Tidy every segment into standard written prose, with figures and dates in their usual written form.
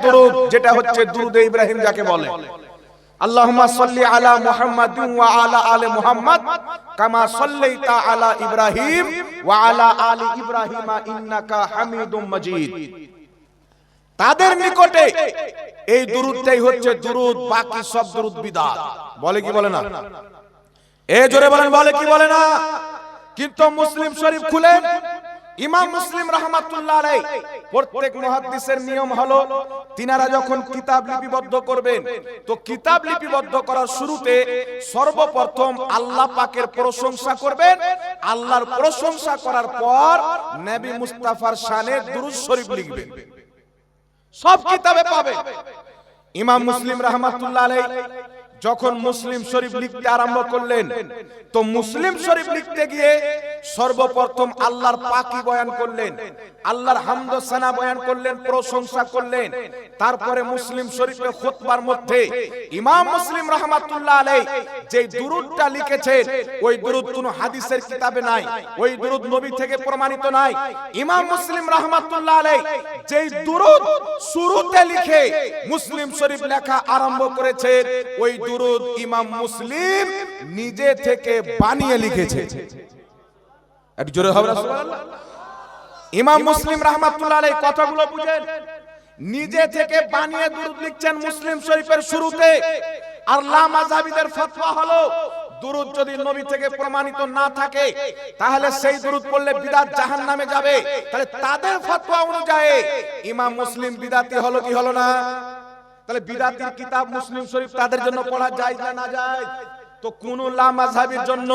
দুরূদ, যেটা হচ্ছে দুরূদে ইব্রাহিম যাকে বলে। আল্লাহুম্মা সাল্লি আলা মুহাম্মাদিন ওয়া আলা আলি মুহাম্মাদ কামা সাল্লাইতা আলা ইব্রাহিম ওয়া আলা আলি ইব্রাহিম ইন্নাকা হামিদুম মাজিদ। তাদের নিকটে এই দুরূদটাই হচ্ছে দুরূদ, বাকি সব দুরূদ বিদআত। বলে কি বলে না? জোরে বলেন, বলে কি বলে না? কিন্তু মুসলিম শরীফ খুলেন, ইমাম মুসলিম রাহমাতুল্লাহ আলাইহি, প্রত্যেক মুহাদ্দিসের নিয়ম হলো তিনারা যখন কিতাব লিপিবদ্ধ করবেন তো কিতাব লিপিবদ্ধ করার শুরুতে সর্বপ্রথম আল্লাহ পাকের প্রশংসা করবেন। আল্লাহর প্রশংসা করার পর নবী মুস্তাফার শানে দুরূদ শরীফ লিখবেন। সব কিতাবে পাবে। ইমাম মুসলিম রাহমাতুল্লাহ আলাইহি যখন মুসলিম শরীফ লিখতে আরম্ভ করলেন তো মুসলিম শরীফ লিখতে গিয়ে সর্বপ্রথম আল্লাহর পাকি বয়ান করলেন, আল্লাহর হামদ সানা বয়ান করলেন, প্রশংসা করলেন। তারপরে মুসলিম শরীফের খুতবার মধ্যে ইমাম মুসলিম রাহমাতুল্লাহ আলাইহি যে দুরূদটা লিখেছেন ওই দুরূদ কোনো হাদিসের কিতাবে নাই, ওই দুরূদ নবী থেকে প্রমাণিত নাই। ইমাম মুসলিম রাহমাতুল্লাহ আলাইহি যেই দুরূদ শুরুতে লিখে মুসলিম শরীফ লেখা আরম্ভ করেছেন ওই দুরূদ ইমাম মুসলিম নিজে থেকে বানিয়ে লিখেছে। একটু জোরে হবে না সুবহানাল্লাহ? ইমাম মুসলিম রাহমাতুল্লাহ আলাইহি কথাগুলো বুঝেন, নিজে থেকে বানিয়ে দুরূদ লিখছেন মুসলিম শরীফের শুরুতে। আর লামাযাবিদের ফতোয়া হলো দুরূদ যদি নবী থেকে প্রমাণিত না থাকে তাহলে সেই দুরূদ পড়লে বিদআত জাহান্নামে যাবে। তাহলে তাদের ফতোয়া অনুযায়ী ইমাম মুসলিম বিদআতি হলো কি হলো না? তাহলে বিদআতির কিতাব মুসলিম শরীফ তাদের জন্য পড়া যায় না না যায়? তো কোন লামাযহাবির জন্য,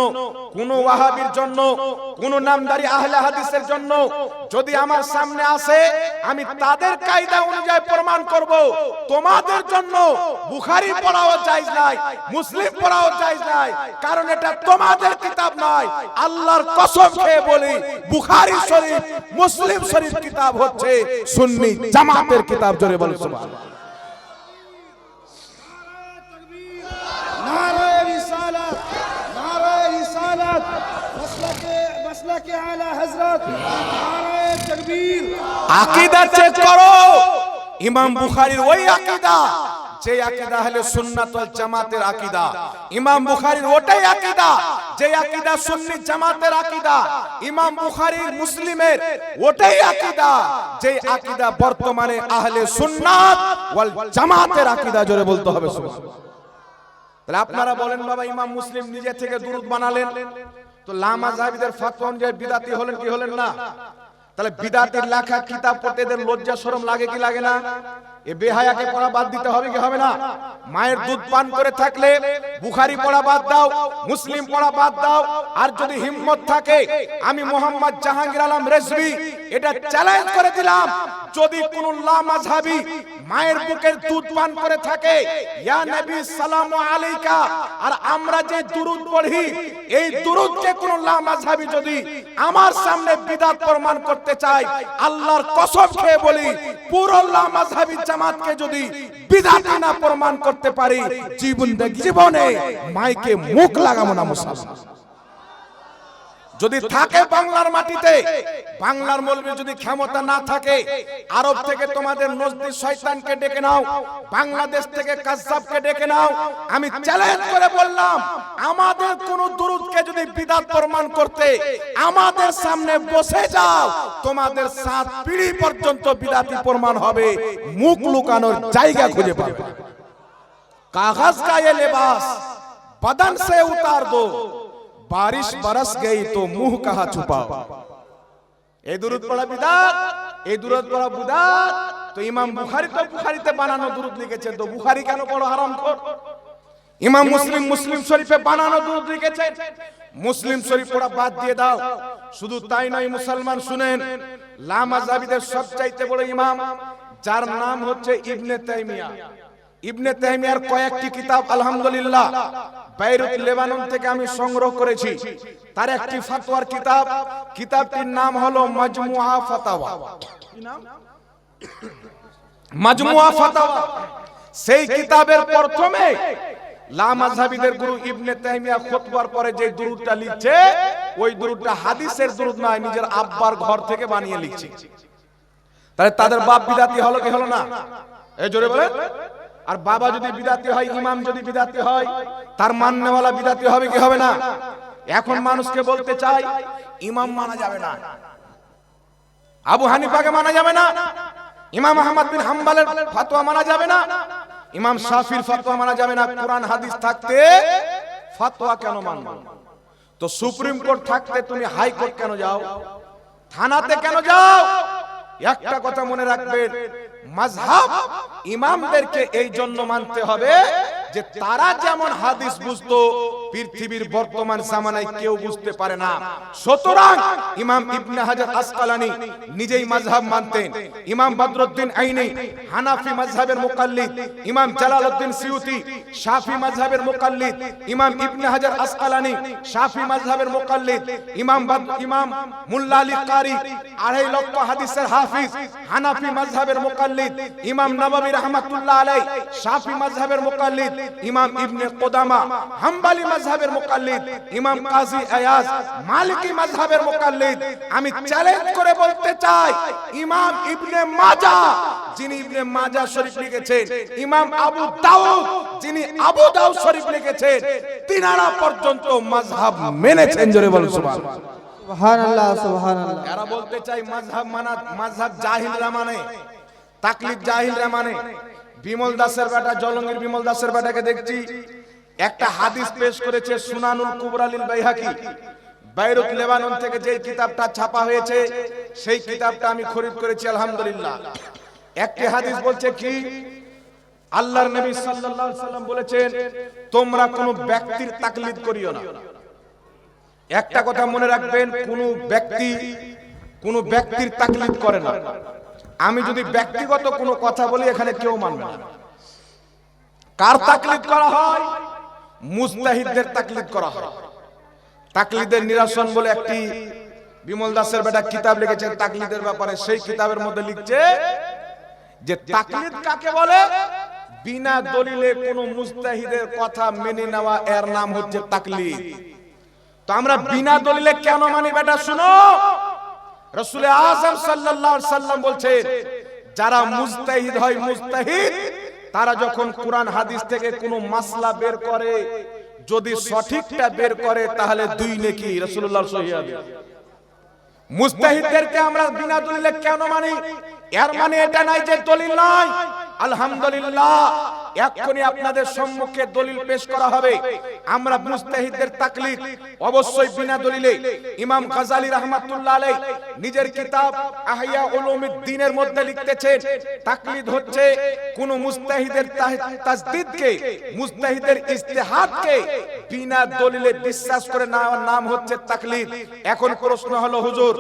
কোন ওয়াহাবির জন্য, কোন নামদারি আহলে হাদিসের জন্য যদি আমার সামনে আসে আমি তাদের কায়দা অনুযায়ী প্রমাণ করব। তোমাদের জন্য বুখারী পড়াও জায়েজ নাই, মুসলিম পড়াও জায়েজ নাই, কারণ এটা তোমাদের কিতাব নয়। আল্লাহর কসম খেয়ে বলি বুখারী শরীফ, মুসলিম শরীফ কিতাব হচ্ছে সুন্নি জামাতের কিতাব। জোরে বলেন সুবহানাল্লাহ। আকীদা চেক করো, ইমাম বুখারীর ওই আকীদা যে আকীদা আহলে সুন্নাত ওয়াল জামাতের আকীদা, ইমাম বুখারীর ওটাই আকীদা যে আকীদা সুন্নি জামাতের আকীদা, ইমাম বুখারীর মুসলিমের ওটাই আকীদা যে আকীদা বর্তমানে আহলে সুন্নাত ওয়াল জামাতের আকীদা। জোরে বলতে হবে সুবহানাল্লাহ। তাহলে আপনারা বলেন বাবা ইমাম মুসলিম নিজে থেকে দুরূদ বানালেন তো লামাযহাবিদের ফতোয়া অনুযায়ী বিদআতি হলেন কি হলেন না? তাহলে বিদআতের লেখা কিতাব পড়তে এদের লজ্জা শরম লাগে কি লাগে না? এ বেহায়াকে পড়া বাদ দিতে হবে কি হবে না? মায়ের দুধ পান করে থাকলে বুখারী পড়া বাদ দাও, মুসলিম পড়া বাদ দাও। আর যদি হিম্মত থাকে আমি মোহাম্মদ জাহাঙ্গীর আলম রেজভী এটা চ্যালেঞ্জ করে দিলাম, যদি কোন লামাযহাবী মায়ের বুকের দুধ পান করে থাকে ইয়া নবী সালামু আলাইকা, আর আমরা যে দুরূদ পড়ি এই দুরূদকে কোন লামাযহাবী যদি আমার সামনে বিদআত প্রমাণ করতে চায়, আল্লাহর কসম খেয়ে বলি পুরো লামাযহাবী জামাতকে যদি বিদআতি না প্রমাণ করতে পারি জীবনে মাইকে মুখ লাগাবো না মুসলমান। যদি থাকে বাংলার মাটিতে, বাংলার মৌলবি যদি ক্ষমতা না থাকে আরব থেকে তোমাদের নজদি শয়তানকে ডেকে নাও, বাংলাদেশ থেকে কাজ্জাবকে ডেকে নাও। আমি চ্যালেঞ্জ করে বললাম আমাদের কোন দুরূদকে যদি বিদআত প্রমাণ করতে আমাদের সামনে বসে যাও, তোমাদের 7 পিঢ়ি পর্যন্ত বিদআতি প্রমাণ হবে, মুখ লুকানোর জায়গা খুঁজে পাবে। কাগজ কা ये लिबास बदन से उतार दो, बारिश बरस गई तो मुंह कहां छुपाओ। এই দুরূদ পড়া বিদআত, এই দুরূদ পড়া বিদআত। তো ইমাম বুখারী তো বুখারীতে বানানো দুরূদ লিখেছেন, তো বুখারী কেন পড়ো হারামখোর? ইমাম মুসলিম মুসলিম শরীফে বানানো দুরূদ লিখেছেন, মুসলিম শরীফ পড়া বাদ দিয়ে দাও। শুধু তাই নয় মুসলমান শুনেন, লামাযহাবিদের সবচাইতে বড় ইমাম যার নাম হচ্ছে ইবনে তাইমিয়া। ইবনে তাইমিয়ার কয়েকটি কিতাব আলহামদুলিল্লাহ বাইরুত লেবানন থেকে আমি সংগ্রহ করেছি। তার একটি ফতোয়ার কিতাব, কিতাবটির নাম হলো মাজমুআ ফাতাওয়া। কি নাম? মাজমুআ ফাতাওয়া। সেই কিতাবের প্রথমে লামাযহাবিদের গুরু ইবনে তাইমিয়া খুতবার পরে যে দুরূদটা লিখছে ওই দুরূদটা হাদিসের দুরূদ নয়, নিজের আব্বার ঘর থেকে বানিয়ে লিখছে। তাহলে তাদের বাপ বিদআতি হলো কি হলো না? এই জোরে বলেন। আর বাবা যদি বিদাতি হয়, ইমাম যদি বিদাতি হয়, তার মাননেওয়ালা বিদাতি হবে কি হবে না? এখন মানুষকে বলতে চাই ইমাম মানা যাবে না, আবু হানিফাকে মানা যাবে না, ইমাম আহমদ বিন হাম্বলের ফতোয়া মানা যাবে না, ইমাম শাফির ফতোয়া মানা যাবে না। কোরআন হাদিস থাকতে ফতোয়া কেন মানবো? তো সুপ্রিম কোর্ট থাকতে তুমি হাই কোর্ট কেন যাও? থানাতে কেন যাও? একটা কথা মনে রাখবেন, মাযহাব ইমামদেরকে এই জন্য মানতে হবে যে তারা যেমন হাদিস বুঝতো পৃথিবীর বর্তমান জামানায় কেউ বুঝতে পারে না। সুতরাং ইমাম ইবনে হাজার আসকালানী নিজেই মাযহাব মানতেন। ইমাম বদরুদ্দিন আইনি হানাফি মাযহাবের মুকাল্লিদ, ইমাম জালালউদ্দিন সিয়ুতি শাফি মাযহাবের মুকাল্লিদ, ইমাম ইবনে হাজার আসকালানী শাফি মাযহাবের মুকাল্লিদ, ইমাম মুল্লা আলী কারি 2.5 লক্ষ হাদিসের হাফিজ হানাফি মাযহাবের মুকাল্লিদ, ইমাম নববী রাহমাতুল্লাহ আলাইহি শাফি মাযহাবের মুকাল্লিদ, ইমাম ইবনে কুদামা হাম্বলি মাযহাবের মুকাল্লিদ, ইমাম কাজী আয়াজ মালিকি মাযহাবের মুকাল্লিদ। আমি চ্যালেঞ্জ করে বলতে চাই, ইমাম ইবনে মাজাহ যিনি ইবনে মাজাহ শরীফ লিখেছেন, ইমাম আবু দাউদ যিনি আবু দাউদ শরীফ লিখেছেন, তিনারা পর্যন্ত মাযহাব মেনেছেন। জোরে বলুন সুবহানাল্লাহ। সুবহানাল্লাহ সুবহানাল্লাহ। এরা বলতে চাই মাযহাব মানা, মাযহাব জাহিলরা মানে, তাকলিদ জাহিলরা মানে। বিমল দাসের বেটা, জলঙ্গির বিমল দাসের বেটাকে দেখছি একটা হাদিস পেশ করেছে, সুনানুল কুবরা লিল বাইহাকি, বাইরুত লেবানন থেকে যে কিতাবটা ছাপা হয়েছে সেই কিতাবটা আমি খরিদ করেছি আলহামদুলিল্লাহ। একটি হাদিস বলছে কি, আল্লাহর নবী সাল্লাল্লাহু আলাইহি সাল্লাম বলেছেন তোমরা কোনো ব্যক্তির তাকলিদ করিও না। একটা কথা মনে রাখবেন, কোনো ব্যক্তির তাকলিদ করে না। আমি যদি ব্যক্তিগত কোনো কথা বলি এখানে কেউ মানবে না। কার তাকলিদ করা হয়? মুজতাহিদদের তাকলিদ করা হয়। তাকলিদের নিরসন বলে একটি বিমল দাসের বেটা কিতাব লিখেছেন তাকলিদের ব্যাপারে। সেই কিতাবের মধ্যে লিখছে যে তাকলিদ কাকে বলে? বিনা দলিলে কোনো মুজতাহিদের কথা মেনে নেওয়া, এর নাম হচ্ছে তাকলিদ। তো আমরা বিনা দলিলে কেন মানি বেটা? শুনো, রাসূল আযম সাল্লাল্লাহু আলাইহি সাল্লাম বলছেন যারা মুজতাহিদ হয়, মুজতাহিদ তারা যখন কোরআন হাদিস থেকে কোনো মাসলা বের করে, যদি সঠিকটা বের করে তাহলে 2 নেকি। রাসূলুল্লাহর সহিহ হাদিস। মুজতাহিদদেরকে আমরা বিনা দলিলে কেন মানি? এর মানে এটা নাই যে দলিল নাই। আলহামদুলিল্লাহ, এক্ষুনি আপনাদের সম্মুখে দলিল পেশ করা হবে। আমরা মুজতাহিদদের তাকলিদ অবশ্যই বিনা দলিলে। ইমাম গাযালী রাহমাতুল্লাহ আলাইহি নিজের কিতাব আহইয়া উলুমিদ্দিনের মধ্যে লিখতেছেন তাকলিদ হচ্ছে কোন মুজতাহিদের তাসদীদকে, মুজতাহিদের ইজতিহাদকে বিনা দলিলে বিশ্বাস করে নেওয়ার নাম হচ্ছে তাকলিদ। এখন প্রশ্ন হলো, হুজুর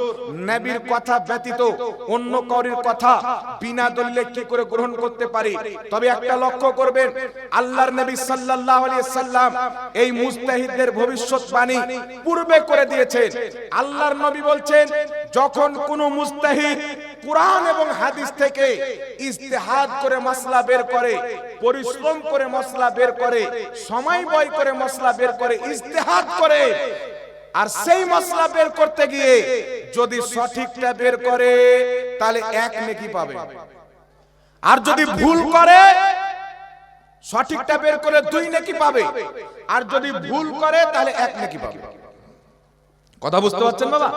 নবীর কথা ব্যতীত অন্য কারোর কথা বিনা দলিলে কি করে গ্রহণ করতে পারি? তবে একটা লক্ষ্য করবেন, আল্লাহর নবী সাল্লাল্লাহু আলাইহি সাল্লাম এই মুজতাহিদদের ভবিষ্যৎবাণী পূর্বে করে দিয়েছেন। আল্লাহর নবী বলছেন যখন কোন মুজতাহিদ কুরআন এবং হাদিস থেকে ইজতিহাদ করে মাসলা বের করে, পরিশ্রম করে মাসলা বের করে, সময় ব্যয় করে মাসলা বের করে, ইজতিহাদ করে, আর সেই মাসলা বের করতে গিয়ে যদি সঠিকটা বের করে তাহলে 1 নেকি পাবে। আর যদি ভুল করে, সঠিকটা বের করে 2 নেকি পাবে। আর যদি ভুল করে তাহলে 1 নেকি পাবে। কথা বুঝতে পারছেন বাবা?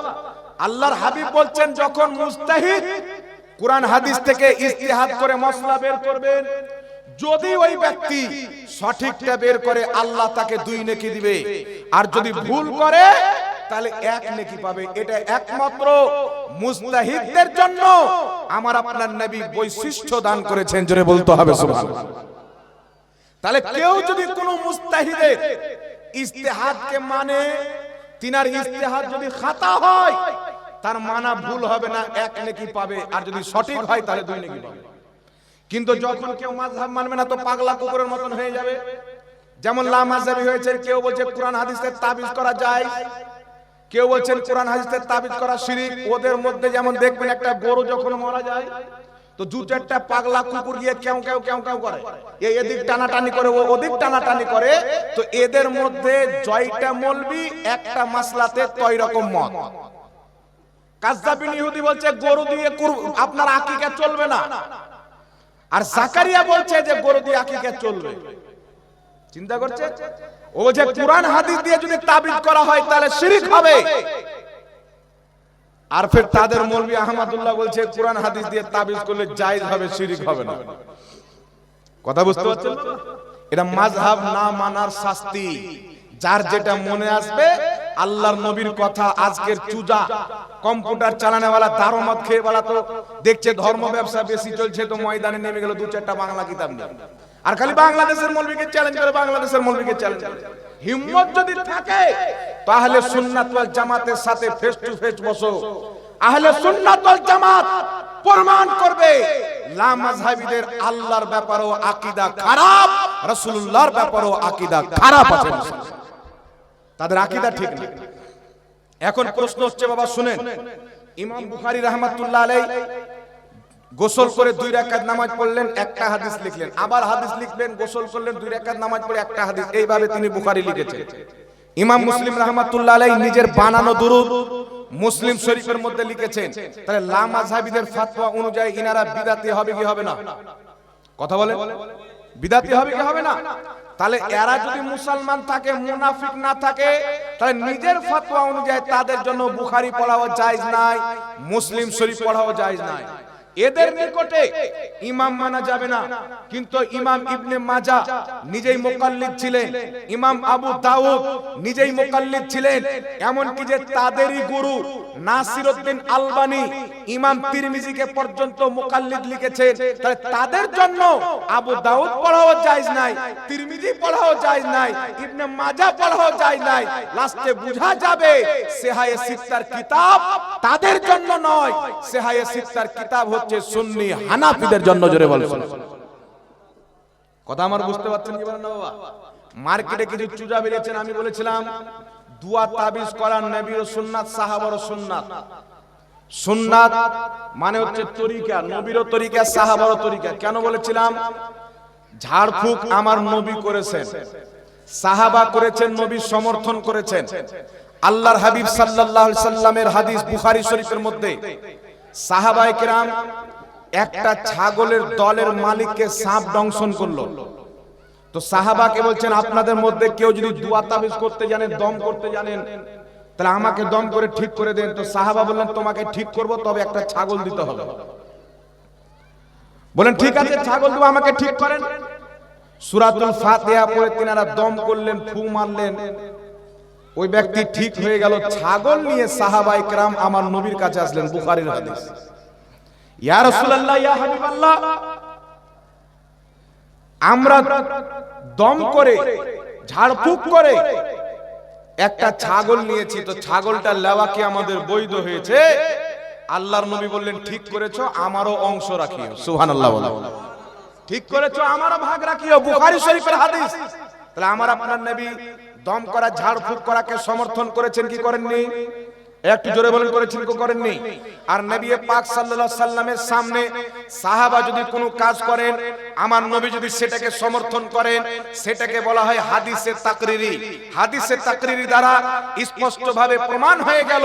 আল্লাহর হাবিব বলছেন যখন মুজতাহিদ কুরআন হাদিস থেকে ইজতিহাদ করে মাসলা বের করবেন, যদি ওই ব্যক্তি সঠিকটা বের করে আল্লাহ তাকে 2 নেকি দিবে, আর যদি ভুল করে তাহলে 1 নেকি পাবে। এটা একমাত্র মুজতাহিদদের জন্য আমার আপনার নবী বৈশিষ্ট্য দান করেছেন। জোরে বলতে হবে সুবহানাল্লাহ। তাহলে কেউ যদি কোনো মুজতাহিদের ইজতিহাদকে মানে, তিনার ইজতিহাদ যদি খাতা হয় তার মানা ভুল হবে না, 1 নেকি পাবে। আর যদি সঠিক হয় তাহলে 2 নেকি পাবে। কিন্তু যখন কেউ মাযহাব মানবে না তো পাগলা কুকুরের মতন হয়ে যাবে। যেমন লামাযাবি হয়েছে, কেউ বলছে কোরআন হাদিসের তাবিজ করা যায়, কেউ বলছেন কোরআন হাদিসের তাবিজ করা শিরক। ওদের মধ্যে যেমন দেখবেন একটা গরু যখন মারা যায় তো 2-4টা পাগলা কুকুর গিয়ে কেউ কেউ কেউ কেউ করে, এদিক টানাটানি করে, ওদিক টানাটানি করে। তো এদের মধ্যে জয়টা মৌলবি একটা মাসলাতে তয় রকম মত। কাযযাবিন ইহুদি বলছে গরু দিয়ে আপনার আকীকা চলবে না। আর জাকারিয়া বলছে যে গরু দিয়ে আকিকা চলবে। চিন্তা করছে ও যে কুরআন হাদিস দিয়ে যদি তাবিজ করা হয় তাহলে শিরক হবে। আর ফের তাদের মৌলভী আহমদুল্লাহ বলছে কুরআন হাদিস দিয়ে তাবিজ করলে জায়েজ হবে, শিরক হবে না। কথা বুঝতে পারছেন? এটা মাযহাব না মানার শাস্তি। যার যেটা মনে আসবে, আল্লাহর নবীর কথা আজকের চুজা কম্পিউটার চালানোওয়ালা দারমত খেয়েওয়ালা তো দেখছে ধর্ম ব্যবসা বেশি চলছে, তো ময়দানে নেমে গেল দু চারটা বাংলা কিতাব নিয়ে, আর খালি বাংলাদেশের মৌলভীকে চ্যালেঞ্জ করে, বাংলাদেশের মৌলভীকে চ্যালেঞ্জ করে। হিম্মত যদি থাকে তাহলে সুন্নাত ওয়াল জামাতের সাথে ফেস টু ফেস বসো। আহলে সুন্নাত ওয়াল জামাত প্রমাণ করবে লামাযহাবীদের আল্লাহর ব্যাপারেও আকীদা খারাপ, রাসূলুল্লাহর ব্যাপারেও আকীদা খারাপ আছে, তাদের আকীদা ঠিক না। এখন প্রশ্ন হচ্ছে বাবা শুনেন, ইমাম বুখারী রাহমাতুল্লাহ আলাইহি গোসল করে 2 রাকাত নামাজ পড়লেন, একটা হাদিস লিখলেন, আবার হাদিস লিখবেন, গোসল করলেন, 2 রাকাত নামাজ পড়ে একটা হাদিস, এইভাবে তিনি বুখারী লিখেছেন। ইমাম মুসলিম রাহমাতুল্লাহ আলাইহি নিজের বানানো দুরূদ মুসলিম শরীফের মধ্যে লিখেছেন। তাহলে লামাযহাবীদের ফতোয়া অনুযায়ী ইনারা বিদাতি হবে কি হবে না? কথা বলেন, বিদাতি হবে কি হবে না? তাহলে এরা যদি মুসলমান থাকে, মুনাফিক না থাকে, তাহলে নিজের ফতোয়া অনুযায়ী তাদের জন্য বুখারী পড়াও জায়েজ নাই, মুসলিম শরীফ পড়াও জায়েজ নাই। এদের নিকটে ইমাম মানা যাবে না, কিন্তু ইমাম ইবনে মাজাহ নিজেই মুকাল্লিদ ছিলেন, ইমাম আবু দাউদ নিজেই মুকাল্লিদ ছিলেন, এমন কি যে তাদেরই গুরু নাসিরউদ্দিন আলবানী ইমাম তিরমিজিকে পর্যন্ত মুকাল্লিদ লিখেছেন। তাহলে তাদের জন্য আবু দাউদ পড়াও জায়েজ নাই, তিরমিজি পড়াও জায়েজ নাই, ইবনে মাজাহ পড়াও জায়েজ নাই। লাস্টে বোঝা যাবে সিহায়ে সিত্তার কিতাব তাদের জন্য নয়, সিহায়ে সিত্তার কিতাব হচ্ছে সুন্নি হানাফিদের জন্য। জোরে বলুন, কথা আমার বুঝতে পারছেন কি বলেন না বাবা? মার্কেটে কিছু চুজা বেরিয়েছেন, আমি বলেছিলাম দুয়া তাবিজ করার নবীর সুন্নাত, সাহাবার সুন্নাত। সুন্নাত মানে হচ্ছে তরিকা, নবীর তরিকা, সাহাবার তরিকা। কেন বলেছিলাম? ঝাড়ফুঁক আমার নবী করেছেন, সাহাবা করেছেন, নবী সমর্থন করেছেন। আল্লাহর হাবিব সাল্লাল্লাহু আলাইহি সাল্লামের হাদিস বুখারী শরীফের মধ্যে সাহাবায়ে কেরাম একটা ছাগলের দলের মালিককে সাপ দংশন করলো, তো সাহাবাকে বলছেন আপনাদের মধ্যে কেউ যদি দুয়া তাবিজ করতে জানেন, দম করতে জানেন, তাহলে আমাকে দম করে ঠিক করে দেন। তো সাহাবা বললেন তোমাকে ঠিক করব, তবে একটা ছাগল দিতে হবে। বলেন ঠিক আছে, ছাগল দেব, আমাকে ঠিক করেন। সূরাতুল ফাতিহা পড়ে তিনারা দম করলেন, ফু মারলেন, ওই ব্যক্তি ঠিক হয়ে গেল। ছাগল নিয়ে সাহাবায়ে কেরাম আমার নবীর কাছে আসলেন, বুখারীর হাদিস। ইয়া রাসূলুল্লাহ, ইয়া হাবিবাল্লাহ, আমরা দম করে ঝাড়ফুঁক করে একটা ছাগল নিয়েছি, তো ছাগলটা লেওয়া কি আমাদের বৈধ হয়েছে? আল্লাহর নবী বললেন ঠিক করেছো, আমারও অংশ রাখিও। সুবহানাল্লাহ বলো, ঠিক করেছো, আমারও ভাগ রাখিও। বুখারী শরীফের হাদিস। তাহলে আমার আপনার নবী দম করা, ঝাড়ফুঁক করাকে সমর্থন করেছেন কি করেননি? একটু জোরে বলেন, করেছেন কি করেননি? আর নবী পাক সাল্লাল্লাহু আলাইহি সাল্লামের সামনে সাহাবা যদি কোনো কাজ করেন, আমার নবী যদি সেটাকে সমর্থন করেন, সেটাকে বলা হয় হাদিসে তাকরিরি। হাদিসে তাকরিরি দ্বারা স্পষ্টভাবে প্রমাণ হয়ে গেল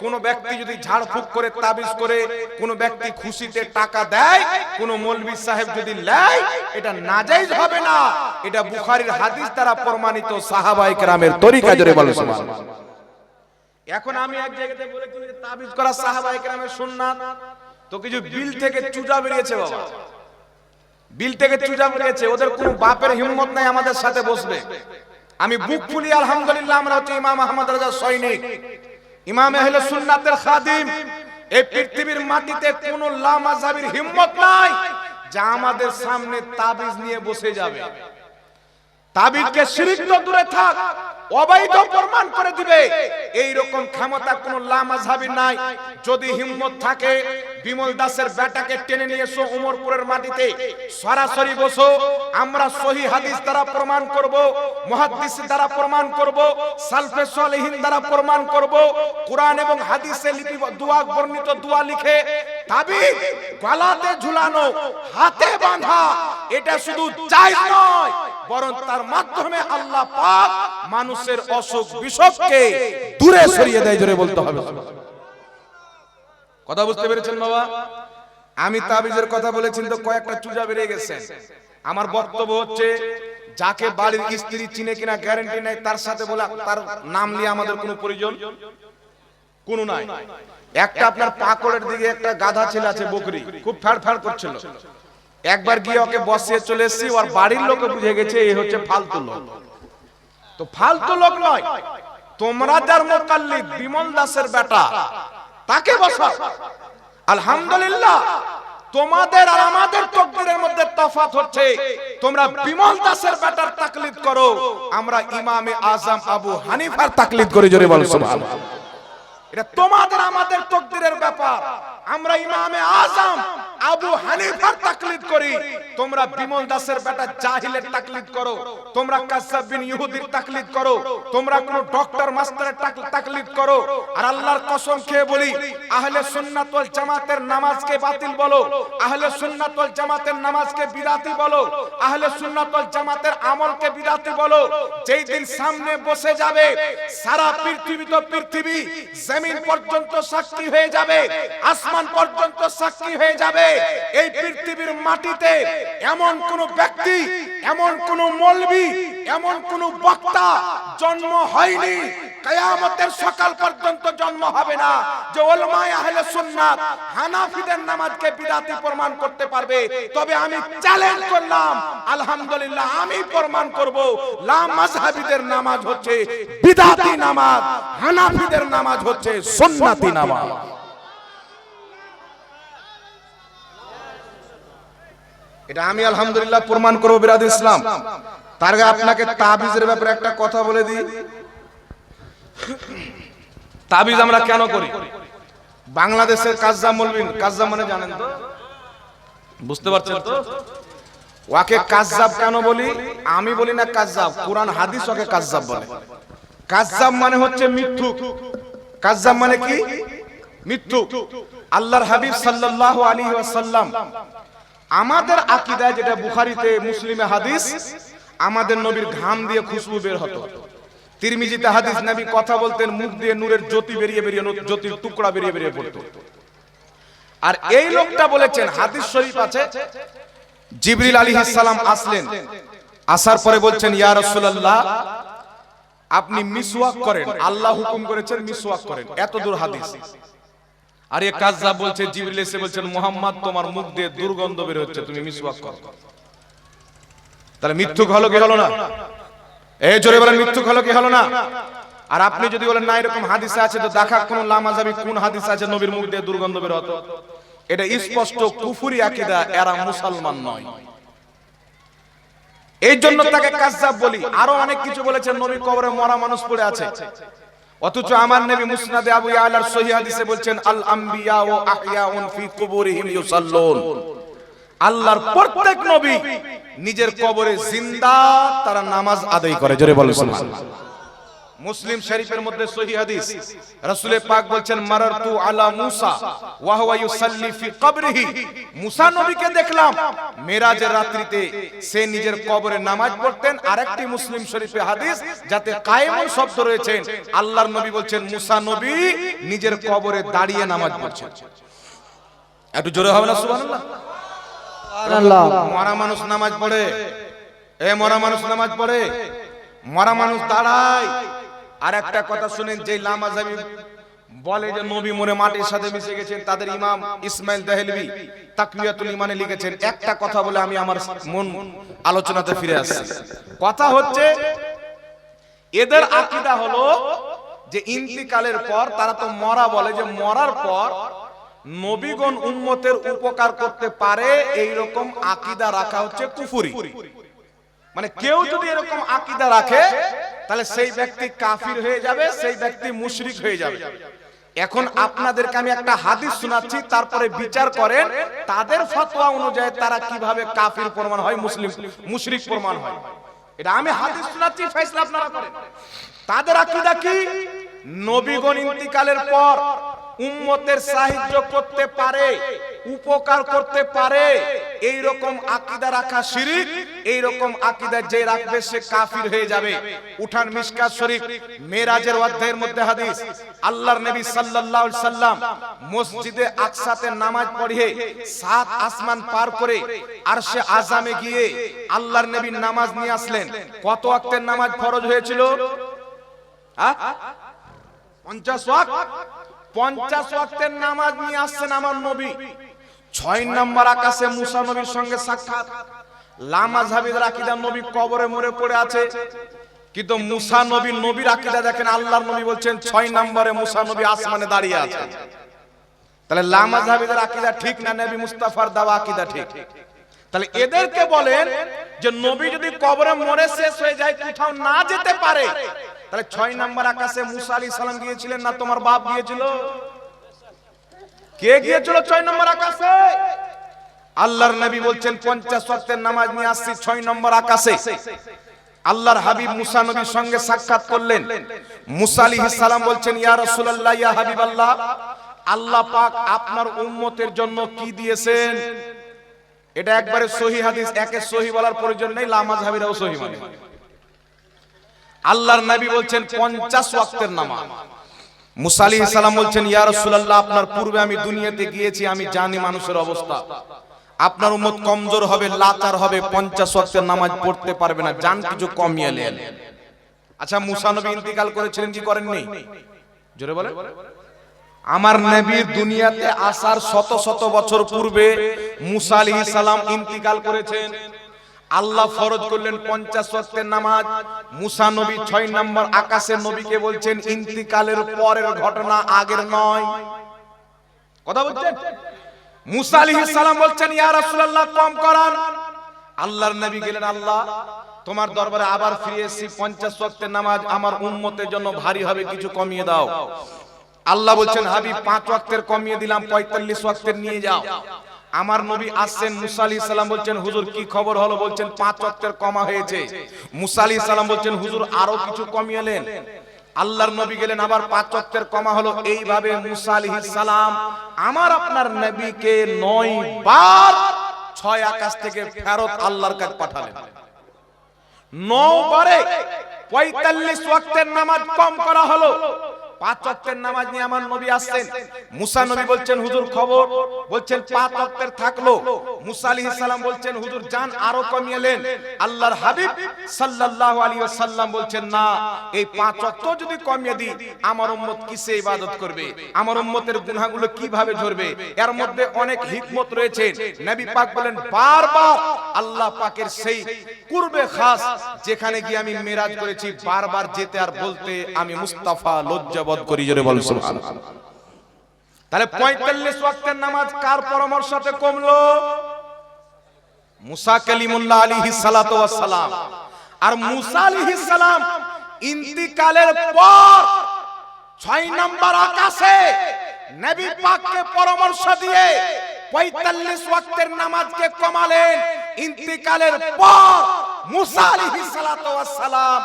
কোন ব্যক্তি যদি ঝাড়ফুঁক করে, তাবিজ করে, কোন ব্যক্তি খুশিতে টাকা দেয়, কোন মৌলভী সাহেব যদি নেয়, এটা নাজায়েজ হবে না। এটা বুখারীর হাদিস দ্বারা প্রমাণিত সাহাবায়ে কেরামের তরিকা। জোরে বলেন সুবহানাল্লাহ। এখন আমি এক জায়গাতে বলেছি যে তাবিজ করা সাহাবায়ে কেরামের সুন্নাত, তো কিছু বিল থেকে চুজা বেরিয়েছে বাবা, বিল থেকে চুজা বেরিয়েছে। ওদের কোনো বাপের হিম্মত নাই আমাদের সাথে বসবে। আমি বুক ফুলি আলহামদুলিল্লাহ, আমরা হচ্ছে ইমাম আহমদ রাজা সৈনিক, ইমাম আহলে সুন্নাতের খাদিম। এই পৃথিবীর মাটিতে কোনো লামাযহাবীর হিম্মত নাই যা আমাদের সামনে তাবিজ নিয়ে বসে যাবে। তাবিজকে শিরক তো দূরে থাক, অবৈধ প্রমাণ করে দিবে, এই রকম ক্ষমতা কোন লামাযহাবী নাই। যদি হিম্মত থাকে, বিমল দাসের বেটাকে টেনে নিয়ে এসো উমরপুরের মাটিতে, সরাসরি বসো, আমরা সহিহ হাদিস দ্বারা প্রমাণ করব, মুহাদ্দিস দ্বারা প্রমাণ করব, সালফে সালেহিন দ্বারা প্রমাণ করব, কুরআন এবং হাদিসে লিপি দোয়া বর্ণিত দোয়া লিখে তাবিজ গলাতে ঝুলানো, হাতে বাঁধা, এটা শুধু জায়েজ নয়, বরং তার মাধ্যমে আল্লাহ পাক মানুষের অসুখ বিসুখকে দূরে সরিয়ে দেয়। জোরে বলতে হবে। কথা বুঝতে পেরেছেন বাবা? আমি তাবিজের কথা বলেছি তো কয়েকটা চুজা বেরিয়ে গেছে। আমার বক্তব্য হচ্ছে, যাকে বাড়ির স্ত্রী চিনে কিনা গ্যারান্টি নাই, তার সাথে বলে তার নাম নিয়ে আমাদের কোনো প্রয়োজন কোনো নাই। একটা আপনার পাকড়ের দিকে একটা গাধা ছেলে আছে, বকরি, খুব ফ্যাড় করছিল। একবার গিয়ে ওকে বসিয়ে চলে এসেছি, ওর বাড়ির লোকে বুঝে গেছে এই হচ্ছে ফালতু লোক। তো ফালতু লোক নয়, তোমরা যার মুকাল্লিদ বিমল দাসের বেটা, তাকে বসাও। আলহামদুলিল্লাহ, তোমাদের আর আমাদের তাকদীরের মধ্যে তফাৎ হচ্ছে। তোমরা বিমল দাসের বেটার তাকলিদ করো, আমরা ইমামে আজম আবু হানিফার তাকলিদ করি। জোরে বলো সুবহানাল্লাহ। এটা তোমাদের আমাদের তাকদীরের ব্যাপার। আমরা ইমামে আজম আবু হানিফার তাকলিদ করি, তোমরা বিমল দাসের বেটা জাহিলের তাকলিদ করো, তোমরা কাজ্জাব বিন ইহুদির তাকলিদ করো, তোমরা কোন ডক্টর মাস্টারের তাকলিদ করো। আর আল্লাহর কসম খেয়ে বলি, আহলে সুন্নাত ওয়াল জামাতের নামাজকে বাতিল বলো, আহলে সুন্নাত ওয়াল জামাতের নামাজকে বিদআতি বলো, আহলে সুন্নাত ওয়াল জামাতের আমলকে বিদআতি বলো। যেই দিন সামনে বসে যাবে, সারা পৃথিবী জমিন পর্যন্ত সাক্ষী হয়ে যাবে, আসমান পর্যন্ত সাক্ষী হয়ে যাবে, এই পৃথিবীর মাটিতে এমন কোন ব্যক্তি, এমন কোন মৌলবি, এমন কোন বক্তা জন্ম হয়নি, কিয়ামতের সকাল পর্যন্ত জন্ম হবে না, যে উলামায়ে আহলে সুন্নাত হানাফিদের নামাজকে বিদআতি প্রমাণ করতে পারবে। তবে আমি চ্যালেঞ্জ করলাম, আলহামদুলিল্লাহ আমি প্রমাণ করব, লা মাযহাবিদের নামাজ হচ্ছে বিদআতি নামাজ, হানাফিদের নামাজ হচ্ছে সুন্নতি নামাজ। এটা আমি আলহামদুলিল্লাহ প্রমাণ করব বিরাদ ইসলাম। তার আগে আপনাকে তাবিজের ব্যাপারে একটা কথা বলে দিই। তাবিজ আমরা কেন করি? বাংলাদেশের কাজ্জাব মৌলবি, কাজ্জাব মানে জানেন তো, বুঝতে পারছেন তো? ওকে কাজ্জাব কেন বলি? আমি বলি না কাজ্জাব, কুরআন হাদিস ওকে কাজ্জাব বলে। কাজ্জাব মানে হচ্ছে মিথ্যুক। কাজ্জাব মানে কি? মিথ্যুক। আল্লাহর হাবিব সাল্লাল্লাহু আলাইহি ওয়াসাল্লাম আমাদের আকীদায়, যেটা বুখারীতে মুসলিমে হাদিস, আমাদের নবীর ঘাম দিয়ে খুশবু বের হতো। তিরমিজিতে হাদিস, নবী কথা বলতেন, মুখ দিয়ে নূরের জ্যোতি বেরিয়ে জ্যোতির টুকরা বেরিয়ে পড়তো। আর এই লোকটা বলেছেন, হাদিস শরীফ আছে, জিবরিল আলাইহিস সালাম আসলেন, আসার পরে বলছেন, ইয়া রাসূলুল্লাহ আপনি মিসওয়াক করেন, আল্লাহ হুকুম করেছেন মিসওয়াক করেন। এত দূর হাদিস। আর এই কাজ্জাব বলছে, জিবরিল এসে বলছেন, মুহাম্মদ তোমার মুখ দিয়ে দুর্গন্ধ বের হচ্ছে, তুমি মিসওয়াক করো। তাহলে মিথ্যুক হলো কি হলো না? এই জোরে বলেন, মিথ্যুক হলো কি হলো না? আর আপনি যদি বলেন না এরকম হাদিস আছে, তো দেখা কোন লামাযাবি কোন হাদিস আছে নবীর মুখ দিয়ে দুর্গন্ধ বের হতো? এটা স্পষ্ট কুফরি আকীদা, এরা মুসলমান নয়। এই জন্য তাকে কাজ্জাব বলি। আরো অনেক কিছু বলেছেন, নবী কবরে মরা মানুষ পড়ে আছে, অথচ আমার নবী মুসনাদে আবু ইয়ালার সহিহ হাদিসে বলছেন, আল আমবিয়া ওয়া আহইয়াউন ফি কুবুরিহিম ইউসাল্লুন। আল্লাহর প্রত্যেক নবী নিজের কবরে জিন্দা, তারা নামাজ আদায় করে। জোরে বলেন সুবহানাল্লাহ। মুসলিম শরীফের মধ্যে সহিহ হাদিস, রাসূল পাক বলছেন, মারারতু আলা মুসা ওয়া হুয়া ইউসাল্লি ফি কবরিহি। মুসা নবীকে দেখলাম মেরাজের রাত্রিতে, সে নিজের কবরে নামাজ পড়তেন। আরেকটি মুসলিম শরীফে হাদিস, যাতে কায়েমুন শব্দ রয়েছে, আল্লাহর নবী বলছেন মুসা নবী নিজের কবরে দাঁড়িয়ে নামাজ পড়ছেন। একটু জোরে হবে না সুবহানাল্লাহ? সুবহানাল্লাহ। মরা মানুষ নামাজ পড়ে, মরা মানুষ নামাজ পড়ে, মরা মানুষ দাঁড়ায়। আর একটা কথা শুনেন, যে লামাযাবি বলে যে নবী মরে মাটির সাথে মিশে গেছেন, তাদের ইমাম ইসমাইল দেহলভী তাকওয়াতুল ঈমানে লিখেছেন। একটা কথা বলে আমি আমার মন আলোচনাতে ফিরে আসছি। কথা হচ্ছে, এদের আকীদা হলো যে ইন্তিকালের পর, তারা তো মরা বলে, যে মরার পর নবীগণ উম্মতের উপকার করতে পারে, এইরকম আকীদা রাখা হচ্ছে কুফরি। মানে কেউ যদি এরকম আকীদা রাখে, তাহলে সেই ব্যক্তি কাফির হয়ে যাবে, সেই ব্যক্তি মুশরিক হয়ে যাবে। এখন আপনাদেরকে আমি একটা হাদিস শোনাচ্ছি, তারপরে বিচার করেন তাদের ফতোয়া অনুযায়ী তারা কিভাবে কাফির প্রমাণ হয়, মুশরিক প্রমাণ হয়। এটা আমি হাদিস শোনাচ্ছি, ফয়সালা আপনারা করেন। তাদের আকীদা কি? নবীগণ ইন্তিকালের পর উম্মতের সাহায্য করতে পারে, উপকার করতে পারে, এই রকম আকীদা রাখা শিরক। এই রকম আকীদা যে রাখবে সে কাফির হয়ে যাবে। উঠান মিশকাত শরীফ মেরাজের অধ্যায়ের মধ্যে হাদিস, আল্লাহর নবী সাল্লাল্লাহু আলাইহি সাল্লাম মসজিদে আকসাতে নামাজ পড়িয়ে 7 আসমান পার করে আরশে আযামে গিয়ে আল্লাহর নবী নামাজ নিয়ে আসলেন। কত ওয়াক্তের নামাজ ফরজ হয়েছিল? 50 ওয়াক্ত। 50 ওয়াক্তের নামাজ নিয়ে আসছেন আমার নবী। 6 নম্বর আকাশে মুসা নবীর সঙ্গে সাক্ষাৎ। লামাযহাবীদের আকীদা নবী কবরে মরে পড়ে আছে, কিন্তু মুসা নবীর আকীদা দেখেন, আল্লাহর নবী বলছেন 6 নম্বরে মুসা নবী আসমানে দাঁড়িয়ে আছে। তাহলে লামাযহাবীদের আকীদা ঠিক না নবী মুস্তাফার দাওয়া আকীদা ঠিক? তাহলে এদেরকে বলেন যে নবী যদি কবরে মরে শেষ হয়ে যায়, কোথাও না যেতে পারে, তাহলে 6 নম্বর আকাশে মুসা আলাইহিস সালাম গিয়েছিলেন না তোমার বাপ গিয়েছিল? কে গিয়েছিল 6 নম্বর আকাশে? আল্লাহর নবী বলছেন 50 ওয়াক্তের নামাজ নিয়ে আসছি 6 নম্বর আকাশে। আল্লাহর হাবিব মুসা নবীর সঙ্গে সাক্ষাৎ করলেন। মুসা আলাইহিস সালাম বলছেন, ইয়া রাসূলুল্লাহ, ইয়া হাবিবাল্লাহ, আল্লাহ পাক আপনার উম্মতের জন্য কি দিয়েছেন? এটা একবারে সহিহ হাদিস, একে সহিহ বলার প্রয়োজন নেই, লামাযহাবীরাও সহিহ মানে। আল্লাহর নবী বলছেন 50 ওয়াক্তের নামাজ। মুসা আলাইহিস সালাম বলছেন, ইয়া রাসূলুল্লাহ, আপনার পূর্বে আমি দুনিয়াতে গিয়েছি, আমি জানি মানুষের অবস্থা। আপনার উম্মত কমজোর হবে, লাচার হবে, 50 ওয়াক্তের নামাজ পড়তে পারবে না, জান কিছু কমিয়ে নেন। আচ্ছা, মুসা নবী ইন্তিকাল করেছিলেন কি করেননি? জোরে বলেন। আমার নবী দুনিয়াতে আসার শত শত বছর পূর্বে মুসা আলাইহিস সালাম ইন্তিকাল করেছেন। আল্লাহ ফরজ করলেন 50 ওয়াক্তের নামাজ। মুসা নবী 6 নম্বর আকাশের নবীকে বলছেন ইন্তিকালের পরের ঘটনা, আগের নয়। কথা বলছেন? মুসা আলাইহিস সালাম বলছেন, ইয়া রাসূলুল্লাহ, কম করান। আল্লাহর নবী গেলেন, আল্লাহ তোমার দরবারে আবার ফিরে এসেছি, 50 ওয়াক্তের নামাজ আমার উম্মতের জন্য ভারী হবে, কিছু কমিয়ে দাও। আল্লাহ বলছেন, হাবিব 5 ওয়াক্তের কমিয়ে দিলাম, 45 ওয়াক্তের নিয়ে যাও। আমার নবী আসছেন, মুসা আলাইহিস সালাম বলছেন, হুজুর কি খবর হলো? বলছেন 5 ওয়াক্তের কমা হয়েছে। মুসা আলাইহিস সালাম বলছেন, হুজুর আরো কিছু কমিয়েলেন। আল্লাহর নবী গেলেন, আবার 5 ওয়াক্তের কমা হলো। এইভাবে মুসা আলাইহিস সালাম আমার আপনার নবীকে 9 বার 6 আকাশ থেকে ফেরত আল্লাহর কাছে পাঠালেন। 9 বারে 45 ওয়াক্তের নামাজ কম করা হলো। 5 ওয়াক্তের নামাজ নিয়ে আমার নবী আসছেন। মুসা নবী বলছেন, হুজুর খবর? বলছেন 5 ওয়াক্তের থাকলো। মুসা আলাইহিস সালাম বলছেন, হুজুর জান আরো কমিয়েলেন। আল্লাহর হাবিব সাল্লাল্লাহু আলাইহি ওয়াসাল্লাম বলছেন, না, এই 5 ওয়াক্ত যদি কমিয়ে দিই, আমার উম্মত কিসে ইবাদত করবে? আমার উম্মতের গুনাহগুলো কিভাবে ঝরবে? এর মধ্যে অনেক হিকমত রয়েছে। নবী পাক বলেন, বারবার আল্লাহ পাকের সেই কুরবে খাস যেখানে গিয়ে আমি মিরাজ করেছি, বারবার যেতে আর বলতে আমি মুস্তাফা লজ্জা করি। জোরে বল সুবহানাল্লাহ। তাহলে 45 ওয়াক্তের নামাজ কার পরামর্শতে কমলো? মুসা কালিমুল্লাহ আলাইহিস সালাতু ওয়াস সালাম। আর মুসা আলাইহিস সালাম ইন্তিকালের পর 6 নম্বর আকাশে নবী পাককে পরামর্শ দিয়ে 45 ওয়াক্তের নামাজকে কমালেন। ইন্তিকালের পর মুসা আলাইহিস সালাতু ওয়াস সালাম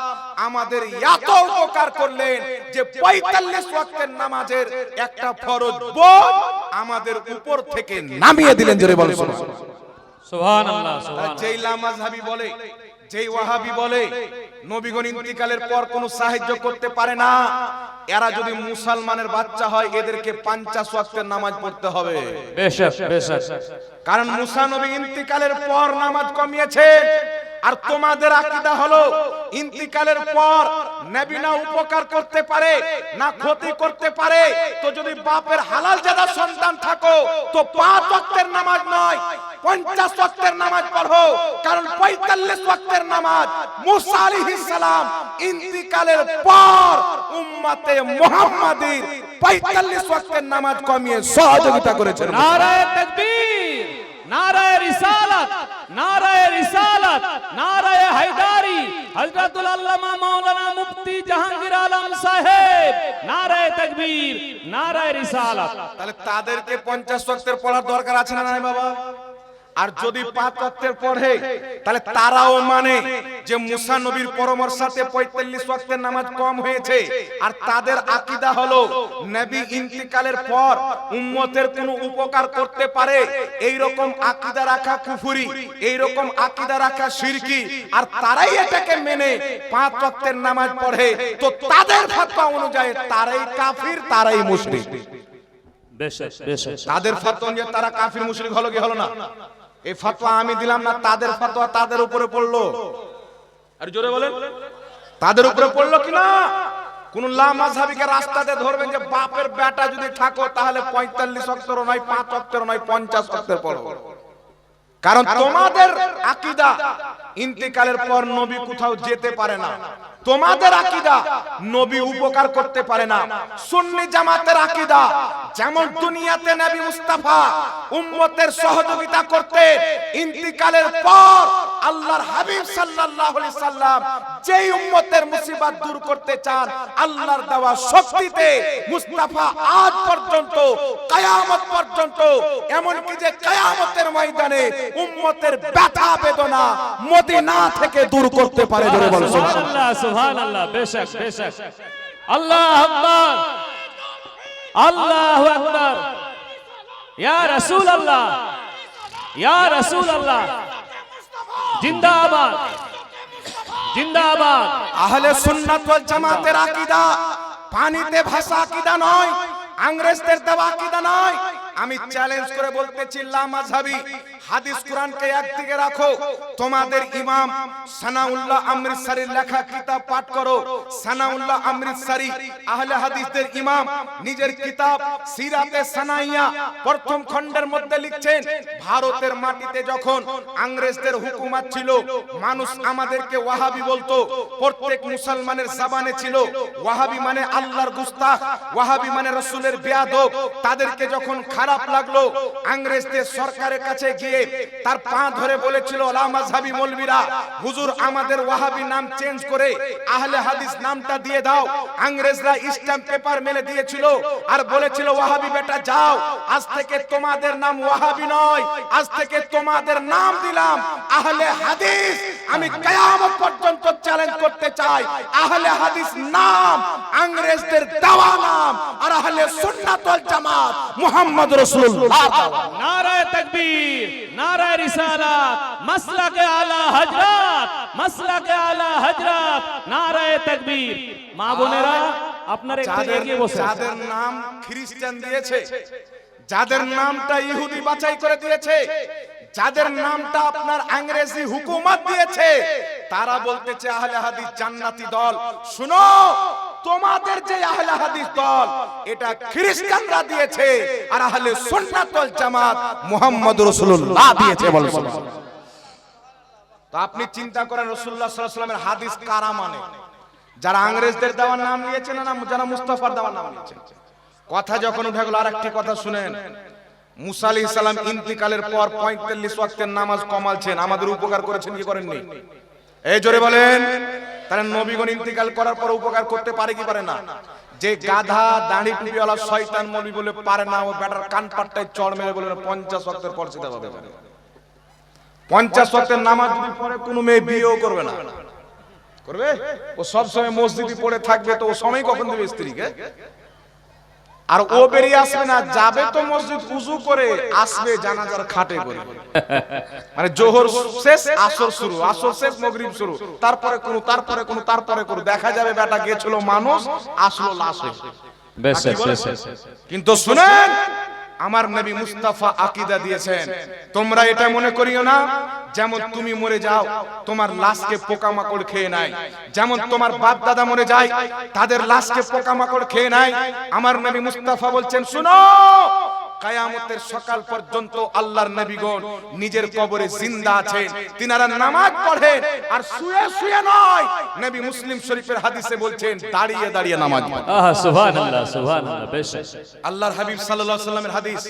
আমাদের এত উপকার করলেন যে 45 ওয়াক্তের নামাজের একটা ফরজ বোঝ আমাদের উপর থেকে নামিয়ে দিলেন। জোরে বলেন সুবহানাল্লাহ। সুবহানাল্লাহ, সুবহানাল্লাহ। যেই লামাযহাবী বলে, যেই ওয়াহাবী বলে নবীগণ ইন্তিকালের পর কোনো সাহায্য করতে পারে না, এরা যদি মুসলমানের বাচ্চা হয়, এদেরকে 50 ওয়াক্তের নামাজ পড়তে হবে। বেশক, বেশক। কারণ মুসা নবী ইন্তিকালের পর নামাজ কমিয়েছেন। আর তোমাদের আকীদা হলো ইন্তিকালের পর নবী না উপকার করতে পারে না ক্ষতি করতে পারে। তো যদি বাপের হালাল জাদা সন্তান থাকো, তো 5 ওয়াক্তের নামাজ নয় 50 ওয়াক্তের নামাজ পড়ো। কারণ 45 ওয়াক্তের নামাজ মুসা আলাইহিস সালাম ইন্তিকালের পর উম্মতে মুহাম্মাদীর 45 ওয়াক্তের নামাজ কমিয়ে সহযোগিতা করেছেন। নারায়ে তাকবীর, নারায়ে রিসালাত, নারায়ে রিসালাত, নারায়ে হায়দারি, হযরতুল আল্লামা মাওলানা মুফতি জাহাঙ্গীর আলম সাহেব, নারায়ে তাকবীর, নারায়ে রিসালাত। তাহলে তাদেরকে 50 ওয়াক্তের পড়ার দরকার আছে না নাই বাবা? আর যদি 5 ওয়াক্তের পড়ে তাহলে তারাও মানে যে মুসা নবীর পরামর্শে 45 ওয়াক্তের নামাজ কম হয়েছে। আর তাদের আকীদা হলো নবী ইন্তিকালের পর উম্মতের কোনো উপকার করতে পারে, এই রকম আকীদা রাখা কুফরি, এই রকম আকীদা রাখা শিরকি। আর তারাই এটাকে মেনে 5 ওয়াক্তের নামাজ পড়ে, তো তাদের ফতোয়া অনুযায়ী তারাই কাফির, তারাই মুশরিক। তাদের ফতোয়া অনুযায়ী তারা কাফির মুশরিক হলো কি হলো না? এই ফতোয়া আমি দিলাম না, তাদের ফতোয়া তাদের উপরে পড়লো। আর জোরে বলেন, তাদের উপরে পড়লো কিনা? কোন লামাযহাবিকে রাস্তাতে ধরবেন যে বাপের বেটা যদি থাকো তাহলে 45 ওয়াক্তেরও নয়, 5 ওয়াক্তেরও নয়, 50 ওয়াক্তের পড়ো। কারণ তোমাদের আকীদা ইন্তিকালের পর নবী কোথাও যেতে পারে না, তোমাদের আকীদা নবী উপকার করতে পারে না। সুন্নি জামাতের আকীদা যেমন দুনিয়াতে নবী মুস্তাফা উম্মতের সহযোগিতা করতে, ইন্তিকালের পর আল্লাহর হাবিব সাল্লাল্লাহু আলাইহি সাল্লাম যেই উম্মতের মুসিবত দূর করতে চান, আল্লাহর দেওয়া শক্তিতে মুস্তাফা আজ পর্যন্ত কিয়ামত পর্যন্ত, এমনকি যে কিয়ামতের ময়দানে উম্মতের ব্যথা বেদনা মদিনা থেকে দূর করতে পারে। জোরে বলো সুবহানাল্লাহ, সুবহানাল্লাহ। বেশক বেশক। আল্লাহু আকবার, আল্লাহু আকবার। ইয়া রাসূলুল্লাহ, ইয়া রাসূলুল্লাহ, জিন্দাবাদ, জিন্দাবাদ। আহলে সুন্নাত ওয়াল জামাতের আকীদা পানিতে ভাসা আকীদা নয়, ইংরেজদের দেওয়া আকীদা নয়। আমি চ্যালেঞ্জ করে বলতেছি, লামাযহাবি হাদিস কোরআনকে একদিকে রাখো, তোমাদের ইমাম সানাউল্লাহ আমৃতসরির লেখা কিতাব পাঠ করো। সানাউল্লাহ আমৃতসরি আহলে হাদিসদের ইমাম, নিজের কিতাব সিরাতে সানাইয়া প্রথম খণ্ডের মধ্যে লিখছেন, ভারতের মাটিতে যখন ইংরেজদের হুকুমত ছিল, মানুষ আমাদেরকে ওয়াহাবি বলতো। প্রত্যেক মুসলমানের জবানে ছিল ওয়াহাবি মানে আল্লাহর গুস্তাখ, ওয়াহাবি মানে রাসূলের বেয়াদব। তাদেরকে যখন খারাপ লাগলো, ইংরেজদের সরকারের কাছে গিয়ে তার পা ধরে বলেছিল লামাযহাবি মৌলবীরা, হুজুর আমাদের ওয়াহাবি নাম চেঞ্জ করে আহলে হাদিস নামটা দিয়ে দাও। ইংরেজরা স্ট্যাম্প পেপার মেলে দিয়েছিল আর বলেছিল ওয়াহাবি বেটা যাও, আজ থেকে তোমাদের নাম ওয়াহাবি নয়, আজ থেকে তোমাদের নাম দিলাম আহলে হাদিস। আমি কিয়ামত পর্যন্ত চ্যালেঞ্জ করতে চাই, আহলে হাদিস নাম ইংরেজদের দেওয়া নাম, আর আহলে সুন্নাত ওয়াল জামাত মুহাম্মদ রাসূলুল্লাহ। নারায়ে তাকবীর, নারায়ে রিসালাত, মাসলাকে আলা হযরত, মাসলাকে আলা হযরত, নারায়ে তাকবীর। মা বোনেরা আপনারা একটু এগিয়ে বসুন। যাদের নাম খ্রিস্টান দিয়েছে, যাদের নামটা ইহুদি বাছাই করে দিয়েছে, যাদের নামটা আপনার ইংরেজি হুকুমত দিয়েছে, তারা বলতেছে আহলে হাদিস জান্নাতি দল। শুনো, তোমাদের যে আহলে হাদিস দল এটা খ্রিস্টানরা দিয়েছে, আর আহলে সুন্নাত ওয়াল জামাত মুহাম্মদ রাসূলুল্লাহ দিয়েছে। বলো সুবহানাল্লাহ। তো আপনি চিন্তা করেন রাসূলুল্লাহ সাল্লাল্লাহু আলাইহি ওয়াসাল্লামের হাদিস কারা মানে? যারা ইংরেজদের দেওয়া নাম নিয়েছে না, যারা মুস্তাফার দেওয়া নাম নিয়েছে? কথা যখন উঠে গেল, আরেকটি কথা শুনেন। মুসা আলাইহিস সালাম ইন্তিকালের পর 45 ওয়াক্তের নামাজ কমালছেন, আমাদের উপকার করেছেন কি করেননি? এই জোরে বলেন। তাহলে নবীগণ ইন্তিকাল করার পর উপকার করতে পারে কি পারে না? যে গাধা দাড়ি টুপিওয়ালা শয়তান মৌলবি বলে পারে না, ও বেটার কান পাট্টায় চড় মেরে বলে 50 ওয়াক্তের পর সিধা হবে। 50 ওয়াক্তের নামাজ যদি পড়ে কোনো মেয়ে বিয়েও করবে না। করবে? ও সব সময় মসজিদে পড়ে থাকবে, তো ও সময় কখন দেবে স্ত্রীকে? আর ও বেরিয়ে আসবে না, যাবে তো মসজিদ উযু করে, আসবে জানাজার খাটে করে। মানে জোহর শেষ আসর শুরু, আসর শেষ মাগরিব শুরু, তারপরে কোন তারপরে কোন তারপরে কোন, দেখা যাবে বেটা গেছিল মানুষ, আসলো লাশ। কিন্তু শুনেন, আমার নবী মুস্তাফা আকীদা দিয়েছেন, তোমরা এটা মনে করিও না যেমন তুমি মরে যাও তোমার লাশকে পোকামাকড় খেয়ে নেয়, যেমন তোমার বাপ দাদা মরে যায় তাদের লাশকে পোকামাকড় খেয়ে নেয়। আমার নবী মুস্তাফা বলছেন, শুনো, কিয়ামতের সকাল পর্যন্ত আল্লাহর নবীগণ নিজের কবরে জিন্দা আছেন, তিনারা নামাজ পড়েন, আর শুয়ে শুয়ে নয়। নবী মুসলিম শরীফের হাদিসে বলছেন দাঁড়িয়ে দাঁড়িয়ে নামাজ পড়েন। আহা, সুবহানাল্লাহ, সুবহানাল্লাহ। বেশ, আল্লাহর হাবিব সাল্লাল্লাহু আলাইহি ওয়াসাল্লামের হাদিস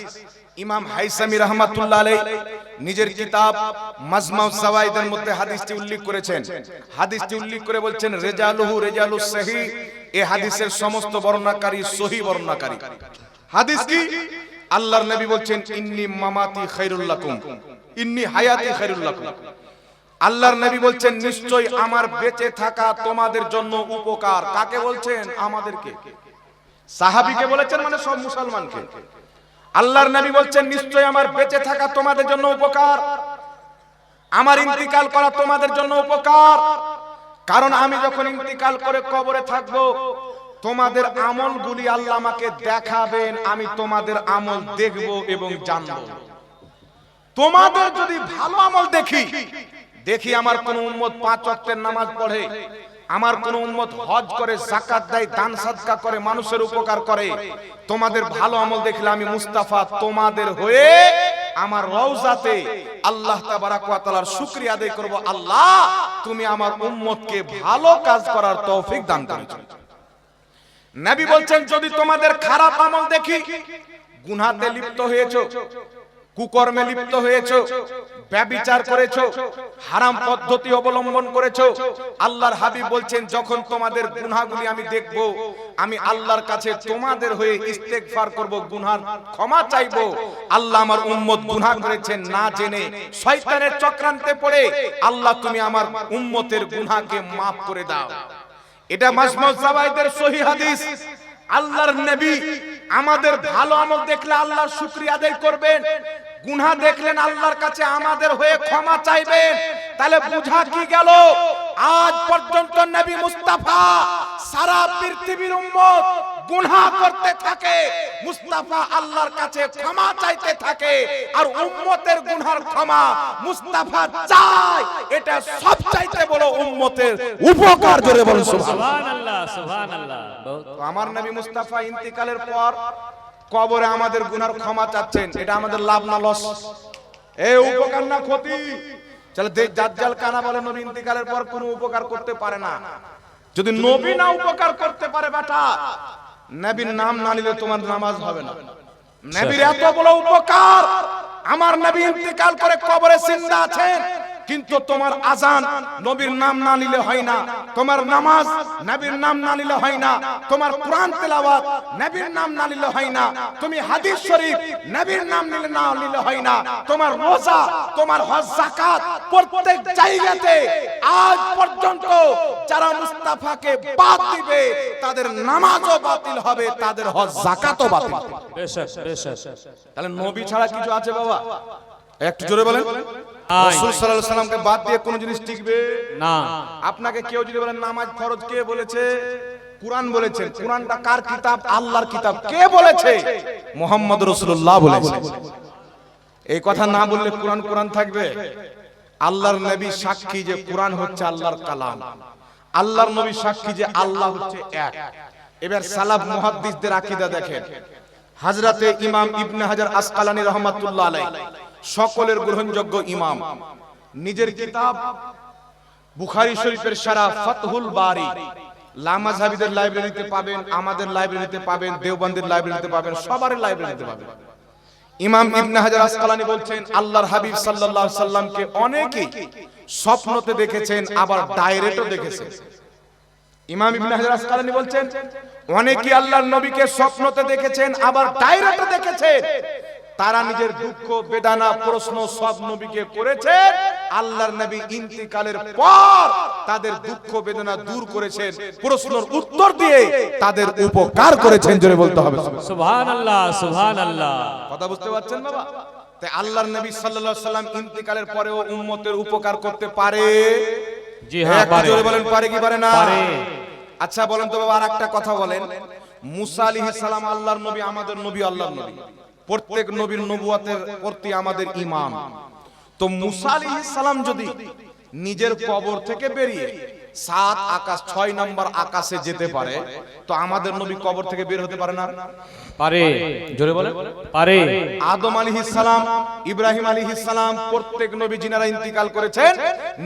ইমাম হাইসামি রাহমাতুল্লাহ আলাইহি নিজের কিতাব মাজমাউ যাওয়াইদের মধ্যে হাদিসটি উল্লেখ করেছেন। হাদিসটি উল্লেখ করে বলছেন রিজালুহু রিজালুস সহিহ, এই হাদিসের সমস্ত বর্ণনাকারী সহিহ বর্ণনাকারী। হাদিস কি? আল্লাহর নবী বলছেন ইন্নী মামাতি খায়রুল লাকুম, ইন্নী হায়াতি খায়রুল লাকুম। আল্লাহর নবী বলছেন নিশ্চয়ই আমার বেঁচে থাকা তোমাদের জন্য উপকার। কাকে বলছেন? আমাদেরকে। সাহাবীকে বলেছেন মানে সব মুসলমানকে। আল্লাহর নবী বলছেন নিশ্চয়ই আমার বেঁচে থাকা তোমাদের জন্য উপকার, আমার ইন্তিকাল করা তোমাদের জন্য উপকার। কারণ আমি যখন ইন্তিকাল করে কবরে থাকব, তোমাদের আমলগুলি আল্লাহ আমাকে দেখাবেন, আমি তোমাদের আমল দেখব এবং জানব। তোমাদের যদি ভালো আমল দেখি আমার কোন উম্মত 5 ওয়াক্তের নামাজ পড়ে, আমার কোন উম্মত হজ করে, যাকাত দেয়, দান সাদকা করে, মানুষের উপকার করে, তোমাদের ভালো আমল দেখলে আমি মুস্তাফা তোমাদের হয়ে আমার রওজাতে আল্লাহ তাবারাক ওয়া তাআলার শুকরিয়া আদায় করব, আল্লাহ তুমি আমার উম্মতকে ভালো কাজ করার তৌফিক দান করেছো। নবী বলছেন যদি তোমাদের খারাপ আমল দেখি, গুনাহতে লিপ্ত হয়েছো, কুকর্মে লিপ্ত হয়েছো, ব্যভিচার করেছো, হারাম পদ্ধতি অবলম্বন করেছো, আল্লাহর হাবিব বলছেন যখন তোমাদের গুনাহগুলি আমি দেখব, আমি আল্লাহর কাছে তোমাদের হয়ে ইস্তেগফার করব, গুনাহর ক্ষমা চাইবো। আল্লাহ আমার উম্মত গুনাহ করেছেন না জেনে, শয়তানের চক্রান্তে পড়ে, আল্লাহ তুমি আমার উম্মতের গুনাহকে maaf করে দাও। এটা মাজমু যাওয়াইদের সহিহ হাদিস। আল্লাহর নবী আমাদের ভালো আমল দেখলে আল্লাহর শুকরিয়া আদায় করবেন, গুনাহ দেখলেন আল্লাহর কাছে আমাদের হয়ে ক্ষমা চাইবেন। তাহলে বুঝা কি গেল? আজ পর্যন্ত নবী মুস্তাফা সারা পৃথিবীর উম্মত গুনাহ করতে থাকে, মুস্তাফা আল্লাহর কাছে ক্ষমা চাইতে থাকে, আর উম্মতের গুনাহর ক্ষমা মুস্তাফা চায়। এটা সবচাইতে বড় উম্মতের উপকার। জোরে বলুন সুবহানাল্লাহ, সুবহানাল্লাহ। আমার নবী মুস্তাফা ইন্তিকালের পর কবরে আমাদের গুনার ক্ষমা চাচ্ছেন, এটা আমাদের লাভ না লস? এই উপকার না ক্ষতি? চলে দাজ্জাল কানা বলে নবী ইন্তিকালের পর কোনো উপকার করতে পারে না। যদি নবী না উপকার করতে পারে বেটা, নবীর নাম না নিলে তোমার নামাজ হবে না। নবীর এত বড় উপকার, আমার নবী ইন্তিকাল করে কবরে জিন্দা আছেন, কিন্তু তোমার আজান নবীর নাম না নিলে হয় না, তোমার নামাজ নবীর নাম না নিলে হয় না, তোমার কোরআন তেলাওয়াত নবীর নাম না নিলে হয় না, তুমি হাদিস শরীফ নবীর নাম নিলে না নিলে হয় না, তোমার রোজা, তোমার হজ যাকাত প্রত্যেক জায়গাতে আজ পর্যন্ত যারা মুস্তাফাকে বাদ দিবে তাদের নামাজও বাতিল হবে, তাদের হজ যাকাতও বাতিল হবে। বেশক বেশক। তাহলে নবী ছাড়া কিছু আছে বাবা? একটু জোরে বলেন। রাসূল সাল্লাল্লাহু আলাইহি সাল্লামকে বাদ দিয়ে কোন জিনিস টিকবে না। আপনাকে কেউ যদি বলেন নামাজ ফরজ, কে বলেছে? কুরআন বলেছে। কুরআনটা কার কিতাব? আল্লাহর কিতাব। কে বলেছে? মুহাম্মদ রাসূলুল্লাহ বলেছে। এই কথা না বললে কুরআন কুরআন থাকবে? আল্লাহর নবী সাক্ষী যে কুরআন হচ্ছে আল্লাহর কালাম, আল্লাহর নবী সাক্ষী যে আল্লাহ হচ্ছে এক। এবার সালাফ মুহাদ্দিসদের আকীদা দেখেন। হযরতে ইমাম ইবনে হাজার আসকালানী রাহমাতুল্লাহ আলাইহি সকলের গ্রহণযোগ্য ইমাম, নিজের কিতাব বুখারী শরীফের শারহ ফাতহুল বারী লামাযহাবীদের লাইব্রেরিতে পাবেন, আমাদের লাইব্রেরিতে পাবেন, দেওবন্দের লাইব্রেরিতে পাবেন, সবার লাইব্রেরিতে পাবেন। ইমাম ইবনে হাজার আসকালানী বলছেন আল্লাহর হাবিব সাল্লাল্লাহু আলাইহি সাল্লামকে অনেকেই স্বপ্নতে দেখেছেন, আবার ডাইরেক্টও দেখেছেন। ইমাম ইবনে হাজার আসকালানী বলছেন অনেকেই আল্লাহর নবীকে স্বপ্নতে দেখেছেন, আবার ডাইরেক্টও দেখেছেন। তারা নিজের দুঃখ বেদনা প্রশ্ন সব নবীকে করেছেন, আল্লাহর নবী ইন্তিকালের পর তাদের দুঃখ বেদনা দূর করেছেন, প্রশ্নের উত্তর দিয়ে তাদের উপকার করেছেন। জোরে বলতে হবে সুবহানাল্লাহ, সুবহানাল্লাহ। কথা বুঝতে পারছেন বাবা? তাই আল্লাহর নবী সাল্লাল্লাহু আলাইহি সাল্লাম ইন্তিকালের পরেও উম্মতের উপকার করতে পারে। জি হ্যাঁ পারে। জোরে বলেন পারে কি পারে না? পারে। আচ্ছা বলেন তো বাবা, আরেকটা কথা বলেন। মুসা আলাইহিস সালাম আল্লাহর নবী, আমাদের নবী আল্লাহর নবী, প্রত্যেক নবীর নবুয়তের প্রতি আমাদের ঈমান। তো মুসা আলাইহিস সালাম যদি নিজের কবর থেকে বেরিয়ে 7 আকাশ 6 নম্বর আকাশে যেতে পারে, তো আমাদের নবী কবর থেকে বের হতে পারে না? পারে। জোরে বলেন পারে। আদম আলাইহিস সালাম, ইব্রাহিম আলাইহিস সালাম, প্রত্যেক নবী যিনারা ইন্তিকাল করেছেন,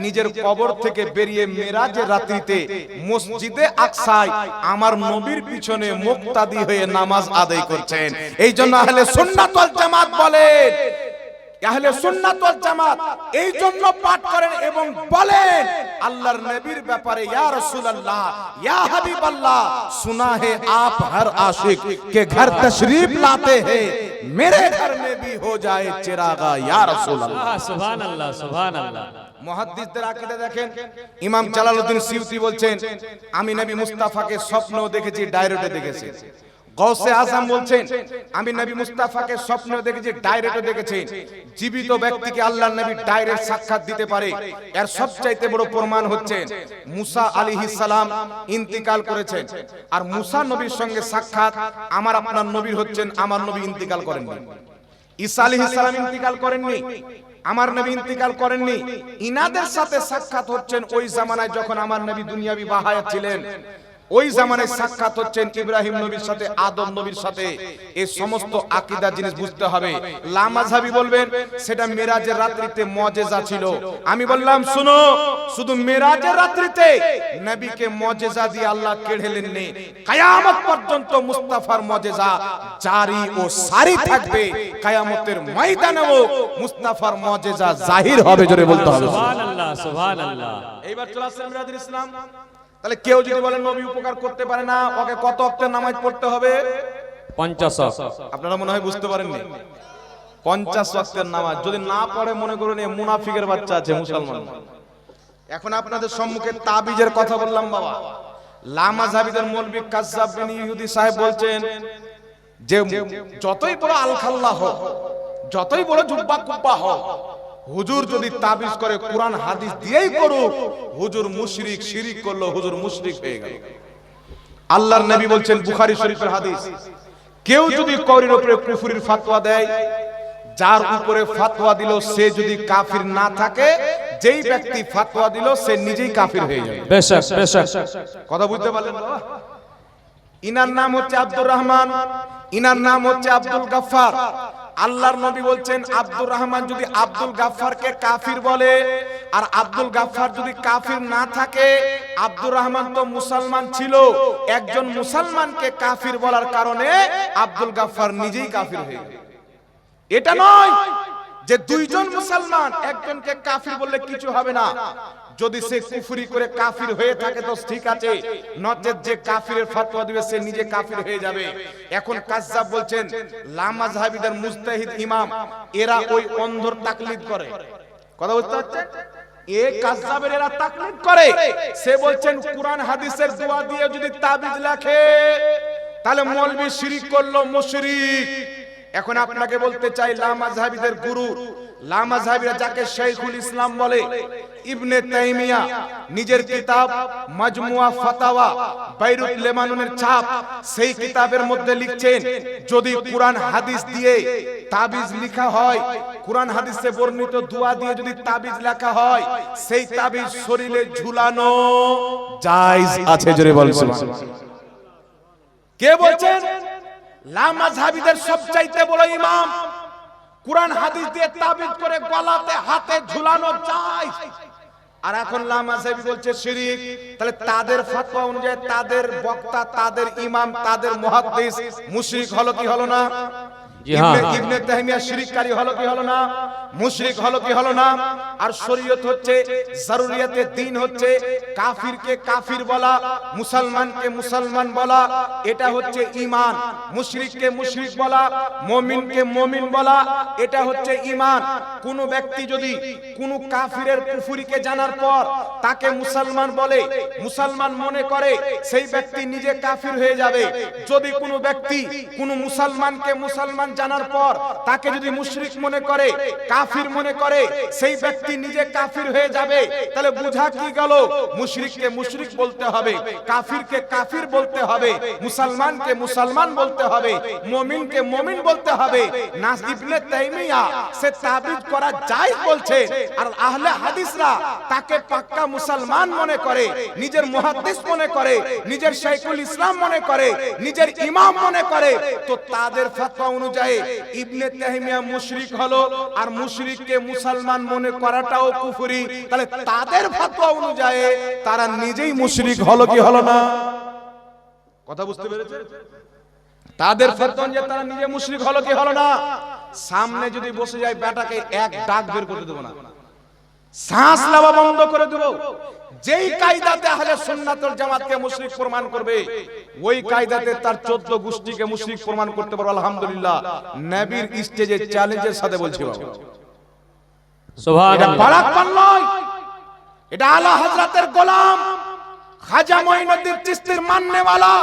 নিজের কবর থেকে বেরিয়ে মেরাজের রাত্রিতে মসজিদে আকসায় আমার নবীর পিছনে মুক্তাদি হয়ে নামাজ আদায় করছেন। এই জন্য আহলে সুন্নাত ওয়াল জামাত বলেন, আহলে সুন্নাত ওয়াল জামাত এই জন্য পাঠ করেন এবং বলেন আল্লাহর নবীর ব্যাপারে ইয়া রাসূলুল্লাহ ইয়া হাবিবাল্লাহ सुना है आप हर आशिक के घर तशरीफ लाते हैं मेरे घर में भी हो जाए चिरागा या रसूल अल्लाह সুবহান আল্লাহ সুবহান আল্লাহ। মুহাদ্দিসদের আকীদা দেখেন, ইমাম জালালউদ্দিন সিয়ুতি বলছেন আমি নবী মুস্তাফাকে স্বপ্ন দেখেছি, ডাইরেক্টে দেখেছি। গৌসে আজম বলছেন আমি নবী মুস্তাফাকে স্বপ্ন দেখেছি, ডাইরেক্টে দেখেছি। জীবিত ব্যক্তিকে আল্লাহর নবী ডাইরেক্ট সাক্ষাৎ দিতে পারে, এর সবচাইতে বড় প্রমাণ হচ্ছে মুসা আলাইহিস সালাম ইন্তিকাল করেছেন, আর মুসা নবীর সঙ্গে সাক্ষাৎ আমার আপনার নবীর হচ্ছেন, আমার নবী ইন্তিকাল করেননি। ঈসা আলাইহিস সালাম ইন্তিকাল করেননি, আমার নবী ইন্তিকাল করেননি। ইনাদের সাথে সাক্ষাৎ হচ্ছেন ওই জামানায় যখন আমার নবী দুনিয়াবি বাহায়াত ছিলেন, ওই জামানায় সাক্ষাৎ হচ্ছেন ইব্রাহিম নবীর সাথে, আদম নবীর সাথে। এই সমস্ত আকীদা জিনিস বুঝতে হবে। লামাযহাবী বলবেন সেটা মিরাজের রাত্রিতে মুজিজা ছিল। আমি বললাম শুনো, শুধু মিরাজের রাত্রিতে নবীকে মুজিজা দিয়ে আল্লাহ কেড়ে নেননি, কিয়ামত পর্যন্ত মুস্তাফার মুজিজা জারি ও সারি থাকবে। কিয়ামতের ময়দানেও মুস্তাফার মুজিজা জাহির হবে, জোরে বলতে হবে সুবহানাল্লাহ সুবহানাল্লাহ। এইবার চলে আসছে মিরাজুল ইসলাম। তাহলে কেউ যদি বলেন নবী উপকার করতে পারে না, ওকে কত ওয়াক্তের নামাজ পড়তে হবে? 50 আপনারা মনে হয় বুঝতে পারেননি। 50 ওয়াক্তের নামাজ যদি না পড়ে মনে করুন এই মুনাফিকের বাচ্চা আছে মুসলমান। এখন আপনাদের সম্মুখে তাবিজের কথা বললাম বাবা। লামাযহাবীদের মৌলভী কাজ্জাব বিন ইহুদি সাহেব বলছেন যে যতই বড় আল-খাল্লা হোক, যতই বড় জুব্বা কুব্বা হোক, হুজুর যদি তাবিজ করে কুরআন হাদিস দিয়েই করুক, হুজুর মুশরিক, শিরিক করলো, হুজুর মুশরিক হয়ে গেল। আল্লাহর নবী বলছেন বুখারী শরীফের হাদিস, কেউ যদি কওরের উপরে কুফরির ফতোয়া দেয়, যার উপরে ফতোয়া দিল সে যদি কাফির না থাকে, যেই ব্যক্তি ফতোয়া দিল সে নিজেই কাফির হয়ে যাবে। বেশক বেশক। কথা বুঝতে পারলেন বাবা? ইনার নাম হচ্ছে আব্দুর রহমান, ইনার নাম হচ্ছে আব্দুল গাফফার। আল্লাহর নবী বলছেন আব্দুর রহমান যদি আব্দুল গাফফারকে কাফির বলে, আর আব্দুল গাফফার যদি কাফির না থাকে, আব্দুর রহমান তো মুসলমান ছিল, একজন মুসলমানকে কাফির বলার কারণে আব্দুল গাফফার নিজেই কাফির হয়ে গেল। এটা নয় যে দুইজন মুসলমান একজনকে কাফির বললে কিছু হবে না, যদি সে কুফরি করে কাফির হয়ে থাকে তো ঠিক আছে, নচেত যে কাফিরের ফতোয়া দিবে সে নিজে কাফির হয়ে যাবে। এখন কাজ্জাব বলছেন লামাযহাবীদের মুজতাহিদ ইমাম এরা ওই অন্ধর তাকলিদ করে। কথা বুঝতে পারছেন? এই কাজ্জাবের এরা তাকলিদ করে। সে বলছেন কুরআন হাদিসের দোয়া দিয়ে যদি তাবিজ লেখে তাহলে মৌলভী শিরিক করলো, মুশরিক। এখন আপনাকে বলতে চাই লামাযহাবীদের গুরু, লামাযহাবীরা যাকে শাইখুল ইসলাম বলে, ইবনে তাইমিয়া নিজের কিতাব মাজমুয়া ফাতাওয়া বাইরুত লেবাননের ছাপ, সেই কিতাবের মধ্যে লিখছেন যদি কুরআন হাদিস দিয়ে তাবিজ লেখা হয়, কুরআন হাদিসে বর্ণিত দোয়া দিয়ে যদি তাবিজ লেখা হয়, সেই তাবিজ শরীরে ঝুলানো জায়েজ আছে, জোরে বলুন সুবহানাল্লাহ। কে বলছেন? লামাযহাবীদের সবচাইতে বড় ইমাম। কুরআন হাদিস দিয়ে তাবিজ করে গলাতে হাতে ঝুলানো যায়, আর এখন লামাযহাবী বলছে শিরিক। তাহলে তাদের ফতোয়া অনুযায়ী তাদের বক্তা, তাদের ইমাম, তাদের মুহাদ্দিস মুশরিক হলো কি হলো না? ইবনে তাইমিয়া শিরিককারী হলো কি হলো না? মুশরিক হলো কি হলো না? আর শরীয়ত হচ্ছে, জরুরিয়াতে দ্বীন হচ্ছে কাফিরকে কাফির বলা, মুসলমানকে মুসলমান বলা, এটা হচ্ছে ঈমান। মুশরিককে মুশরিক বলা, মুমিনকে মুমিন বলা, এটা হচ্ছে ঈমান। কোন ব্যক্তি যদি কোন কাফিরের কুফরিকে জানার পর তাকে মুসলমান বলে, মুসলমান মনে করে, সেই ব্যক্তি নিজে কাফির হয়ে যাবে। যদি কোনো ব্যক্তি কোন মুসলমানকে মুসলমান জানার পর তাকে যদি মুশরিক মনে করে, কাফির মনে করে, সেই ব্যক্তি নিজে কাফির হয়ে যাবে। তাহলে বুঝা কি গেল? মুশরিককে মুশরিক বলতে হবে, কাফিরকে কাফির বলতে হবে, মুসলমানকে মুসলমান বলতে হবে, মুমিনকে মুমিন বলতে হবে। নাস ইবনে তাইমিয়া সে তাবিজ করা জায়েজ বলছে, আর আহলে হাদিসরা তাকে পাক্কা মুসলমান মনে করে, নিজের মুহাদ্দিস মনে করে, নিজের শাইখুল ইসলাম মনে করে, নিজের ইমাম মনে করে। তো তাদের ফতোয়া অনুযায়ী ইবনে তাইমিয়া মুশরিক হলো, আর মুশরিককে মুসলমান মনে করাটাও কুফরি। তাহলে তাদের ফতোয়া অনুযায়ী তারা নিজেই মুশরিক হলো কি হলো না? কথা বুঝতে পেরেছেন? তাদের ফতোয়া অনুযায়ী তারা নিজে মুশরিক হলো কি হলো না? সামনে যদি বসে যায় বেটাকে এক ডাক বের করে দেব না, শ্বাস নেওয়া বন্ধ করে দেব, যেই কায়দাতে আহলে সুন্নাত ওয়াল জামাতকে মুশরিক প্রমাণ করবে, ওই কায়দাতে তার 14 গোষ্ঠীকে মুশরিক প্রমাণ করতে পারবে। আলহামদুলিল্লাহ, নবীর স্টেজে চ্যালেঞ্জের সাথে বলছি বাবা, এটা সুবহানাল্লাহ। বাড়াকপান নয়, এটা আলা হযরতের গোলাম খাজা মঈনুদ্দিন চিশতির মাননেওয়ালা,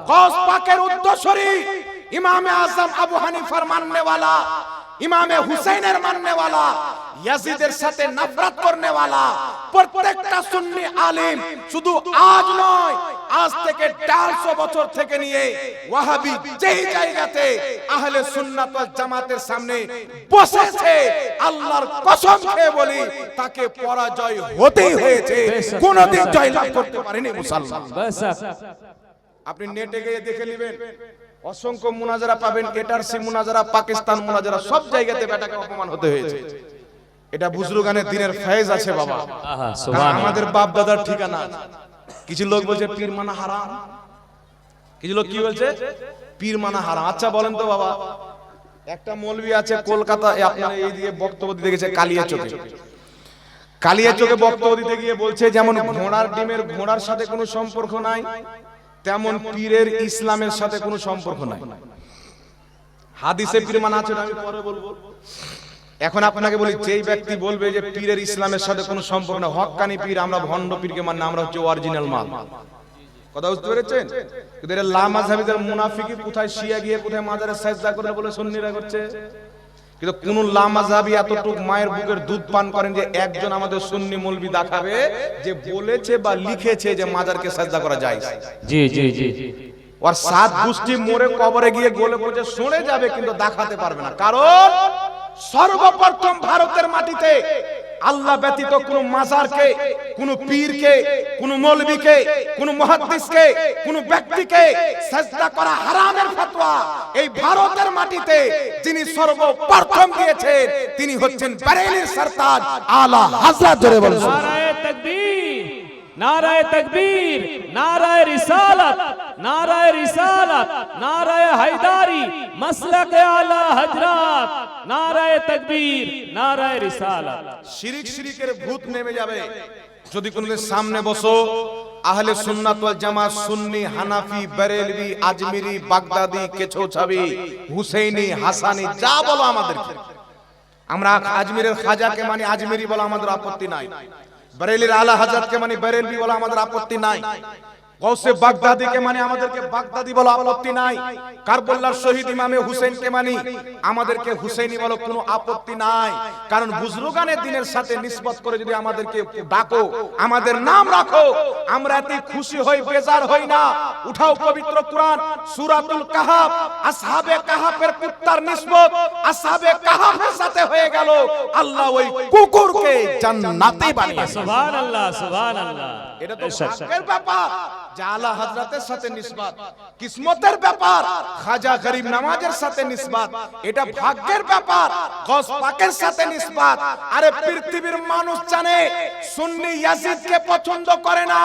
গৌস পাকের উদ্দেশ্যরি, ইমামে আযম আবু হানিফার মাননেওয়ালা, ইমামে হুসাইনের মাননেওয়ালা, ইয়াজিদের সাথে নফরত করনেওয়ালা প্রত্যেকটা সুন্নি আলেম শুধু আজ নয়, আজ থেকে 150 বছর থেকে নিয়ে ওয়াহাবি যেই জায়গাতে আহলে সুন্নাত ওয়াল জামাতের সামনে বসেছে, আল্লাহর কসম খেয়ে বলি তাকে পরাজয় হতেই হয়েছে, কোনদিন জয়লাভ করতে পারেনি মুসলমান। আপনি নেটে গিয়ে দেখে নেবেন, অসংখ্য মুনাজারা পাবেন, এটারসি মুনাজারা, পাকিস্তান মুনাজারা, সব জায়গাতে বেটাকে অপমান হতে হয়েছে। এটা বুজরুগানের দিনের ফয়েজ আছে বাবা, আমাদের বাপ দাদার ঠিকানা। কিছু লোক বলছে পীর মানা হারাম, কিছু লোক কি বলছে পীর মানা হারাম। আচ্ছা বলেন তো বাবা, একটা মৌলবি আছে কলকাতা, আপনার এই দিকে বক্তব্য দিতে গেছে কালিয়াচকে, কালিয়াচকে বক্তব্য দিতে গিয়ে বলছে যেমন ঘোড়ার ডিমের ঘোড়ার সাথে কোনো সম্পর্ক নাই, তেমন পীরের ইসলামের সাথে কোনো সম্পর্ক নাই। হাদিসে পীর মানা আছে, আমি পরে বলবো। এখন আপনাকে বলি, যেই ব্যক্তি বলবে যে পীরের ইসলামের সাথে কোনো সম্পর্ক না, হক্কানি পীর, আমরা ভণ্ড পীরকে মানি, আমরা হচ্ছে অরিজিনাল মাল। কথা বুঝতে পেরেছেন? কিন্তু এরা লামাযহাবীদের মুনাফিকি, কোথায় শিয়া গিয়ে কোথায় মাজারে সাজদা করে বলে সুন্নিরা করছে। কিন্তু কোন লামাযহাবী এতটুক মায়ের বুকের দুধ পান করেন যে একজন আমাদের সুন্নি মৌলবি দেখাবে যে বলেছে বা লিখেছে যে মাজারকে সাজদা করা যায়? জি জি জি। আর 7 গোষ্ঠী মরে কবরে গিয়ে গলে পড়ে সরে যাবে, কিন্তু দেখাতে পারবে না। কারণ সর্বপ্রথম ভারতের মাটিতে আল্লাহ ব্যতীত কোন মাজারকে, কোন পীরকে, কোন মৌলবীকে, কোন মুহাদ্দিসকে, কোন ব্যক্তিকে সাজদা করা হারামের ফতোয়া এই ভারতের মাটিতে যিনি সর্বপ্রথম দিয়েছেন তিনি হচ্ছেন বারেলির সরতাজ আলা হযরত। জোরে বলুন নারায়ে তাকবীর, নারায়ে তাকবীর, নারায়ে রিসালাত, নারায়ে রিসালাত, নারায়ে হায়দারি, মাসলাকে আলা হযরত, নারায়ে তাকবীর, নারায়ে রিসালাত। শিরিকের ভূত নেমে যাবে যদি কোনদিন সামনে বসো আহলে সুন্নাত ওয়াল জামাত, সুন্নি, হানাফি, বেরেলভি, আজমিরি, বাগদাদি, কেচৌছাবি, হুসাইনি, হাসানি, যা বলো আমাদেরকে, আমরা আজমিরের খাজাকে মানি, আজমিরি বলা আমাদের আপত্তি নাই। বেরেলির আলা হযরতকে মানি, বেরেলভি বলা আমাদের আপত্তি নাই। গৌসে বাগদাদিকে মানি, আমাদেরকে বাগদাদি বলা আপত্তি নাই। কারবালার শহীদ ইমামে হুসাইনকে মানি, আমাদেরকে হুসাইনি বলো কোনো আপত্তি নাই। কারণ বুজরুগানের দিনের সাথে নিসবত করে যদি আমাদেরকে ডাকো, আমাদের নাম রাখো, আমরা এত খুশি হই, বেজার হই না। উঠাও পবিত্র কুরআন, সূরাতুল কাহাফ, আসহাবে কাহাফের কুত্তার নিসবত আসহাবে কাহাফের সাথে হয়ে গেল, আল্লাহ ওই কুকুরকে জান্নাতে বানিয়েছে। সুবহানাল্লাহ, সুবহানাল্লাহ। এটা তো ভাগ্যের ব্যাপার, আলা হযরতের সাথে নিসবত, কিসমতের ব্যাপার, খাজা গরিব নওয়াজের সাথে নিসবত, এটা ভাগ্যের ব্যাপার, গৌস পাকের সাথে নিসবত। আরে পৃথিবীর মানুষ জানে সুন্নি ইয়াজিদকে পছন্দ করে না,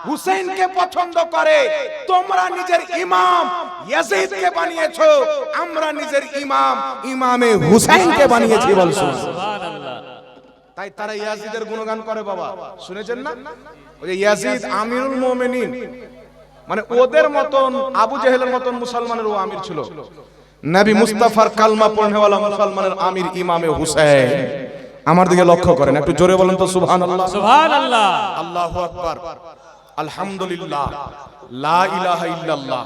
হুসাইনকে পছন্দ করে। তোমরা নিজের ইমাম ইয়াজিদকে বানিয়েছো, আমরা নিজের ইমাম ইমামে হুসাইনকে বানিয়েছি। বল সুবহানাল্লাহ। তাই তারা ইয়াজিদের গুণগান করে বাবা, শুনেছেন না? ওই ইয়াজিদ আমিরুল মুমিনিন, মানে ওদের মতন আবু জেহেলের মতন মুসলমানের ও আমির ছিল। নবী মুস্তাফার কালমা পড়নেওয়ালা মুসলমানের আমির ইমামে হুসাইন। আমার দিকে লক্ষ্য করেন, একটু জোরে বলেন তো সুবহানাল্লাহ। সুবহানাল্লাহ, আল্লাহু আকবার, আলহামদুলিল্লাহ, লা ইলাহা ইল্লাল্লাহ,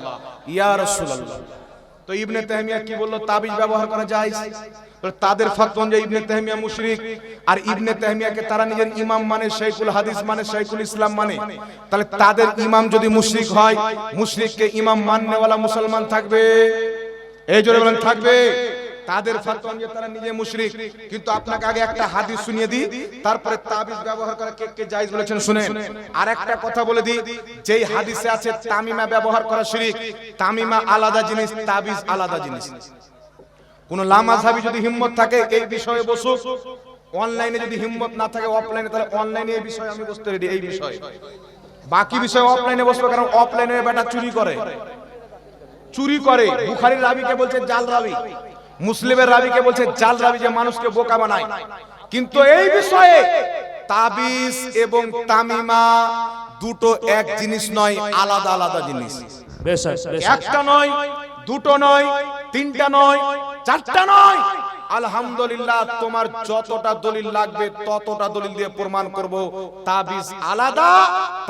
ইয়া রাসূলুল্লাহ। তো ইবনে তাইমিয়া কি বললো? তাবিজ ব্যবহার করা যায়। তাদের ফতোয়া যে ইবনে তাইমিয়া মুশরিক, আর ইবনে তাইমিয়াকে তারা নিজের ইমাম মানে, শাইখুল হাদিস মানে, শাইখুল ইসলাম মানে। তাহলে তাদের ইমাম যদি মুশরিক হয়, মুশরিককে ইমাম মাননেওয়ালা মুসলমান থাকবে? এই জোরে বলেন থাকবে? তাদের ফতোয়া যে তারা নিজে মুশরিক। কিন্তু আপনাকে আগে একটা হাদিস শুনিয়ে দিই, তারপরে তাবিজ ব্যবহার করা কে কে জায়েজ বলেছেন শুনেন। আর একটা কথা বলে দিই, যেই হাদিসে আছে তামিমা ব্যবহার করা শিরক, তামিমা আলাদা জিনিস, তাবিজ আলাদা জিনিস। কোন লামাযহাবী যদি হিম্মত থাকে এই বিষয়ে বসুক, অনলাইনে যদি হিম্মত না থাকে অফলাইনে, তাহলে অনলাইনে এই বিষয়ে আমি বসতে রেডি। এই বিষয়ে বাকি বিষয় অফলাইনে বসবো, কারণ অফলাইনে বেটা চুরি করে, চুরি করে। বুখারীর রাবীকে বলছে জাল রাবী, মুসলিমের রাবীকে বলছে জাল রাবী, যে মানুষকে বোকা বানায়। কিন্তু এই বিষয়ে তাবিজ এবং তামিমা দুটো এক জিনিস নয়, আলাদা আলাদা জিনিস। বেশক একটা নয়, দুটো নয়, তিনটা নয়, চারটা নয়। আলহামদুলিল্লাহ, তোমার যতটা দলিল লাগবে ততটা দলিল দিয়ে প্রমাণ করব তাবিজ আলাদা,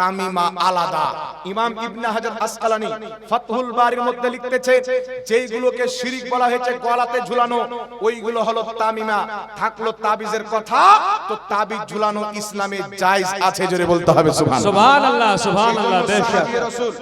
তামিমা আলাদা। ইমাম ইবনে হাজার আসকালানী ফাতহুল বারির মধ্যে লিখতেছে, যেইগুলোকে শিরক বলা হয়েছে গলাতে ঝুলানো, ওইগুলো হলো তামিমা। থাকলো তাবিজের কথা, তো তাবিজ ঝুলানো ইসলামে জায়েজ আছে, জোরে বলতে হবে সুবহানাল্লাহ। সুবহানাল্লাহ, সুবহানাল্লাহ। বেশক রাসূল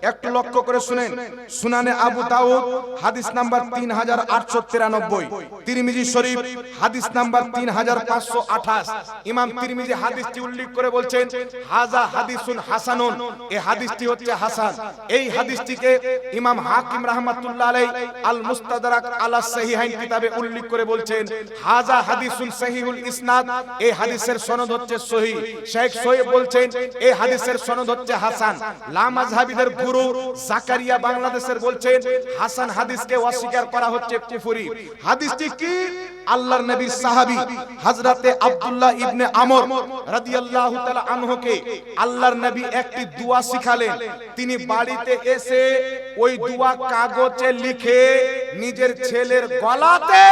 একটু লক্ষ্য করে শুনেন, সুনানে আবু দাউদ হাদিস নাম্বার 3893, তিরমিজি শরীফ হাদিস নাম্বার 3528। ইমাম তিরমিজি হাদিসটি উল্লেখ করে বলছেন, হাযা হাদিসুন হাসানুন, এই হাদিসটি হচ্ছে হাসান। এই হাদিসটিকে ইমাম হাকিম রাহমাতুল্লাহ আলাইহি আল মুস্তাদরাক আলা সহিহাইন কিতাবে উল্লেখ করে বলছেন, হাযা হাদিসুন সহিহুল ইসনাদ, এই হাদিসের সনদ হচ্ছে সহিহ। শেখ সোহেব বলছেন এই হাদিসের সনদ হচ্ছে হাসান। লা মাযহাবীদের গুরু জাকারিয়া বাংলাদেশের বলছেন হাসান হাদিসকে অস্বীকার করা হচ্ছে কুফরি। হাদিসটি কি? আল্লাহর নবীর সাহাবী হযরতে আব্দুল্লাহ ইবনে আমর রাদিয়াল্লাহু তাআলা আনহুকে আল্লাহর নবী একটি দোয়া শিখালেন। তিনি বাড়িতে এসে ওই দোয়া কাগজে লিখে নিজের ছেলের গলাতে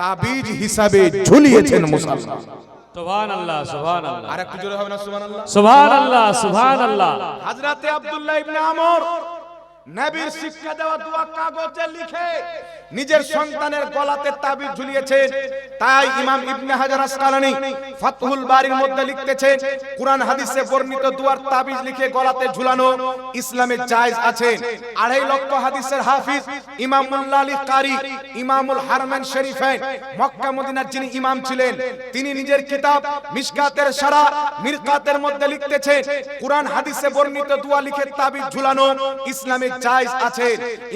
তাবিজ হিসাবে ঝুলিয়েছেন। মুসলমান সুবহানাল্লাহ, সুবহানাল্লাহ। আর একটু জোরে হবে না সুবহানাল্লাহ? সুবহানাল্লাহ, সুবহানাল্লাহ। হযরতে আব্দুল্লাহ ইবনে আমর নবীর শিক্ষা দেওয়া দোয়া কাগজে লিখে নিজের সন্তানের গলাতে তাবিজ ঝুলিয়েছেন। তাই ইমাম ইবনে হাজার আসকালানী ফাতহুল বারির মধ্যে লিখতেছেন, কুরআন হাদিসে বর্ণিত দোয়ার তাবিজ লিখে গলাতে ঝুলানো ইসলামে জায়েজ আছে। 2.5 লক্ষ হাদিসের হাফিজ ইমাম মুল্লা আলী কারি, ইমামুল হারমাইন শরীফাইন, মক্কা মদিনার যিনি ইমাম ছিলেন, তিনি নিজের কিতাব মিশকাতের শারা মিরকাতের মধ্যে লিখতেছেন, কুরআন হাদিসে বর্ণিত দোয়া লিখে তাবিজ ঝুলানো ইসলামে জায়েজ আছে।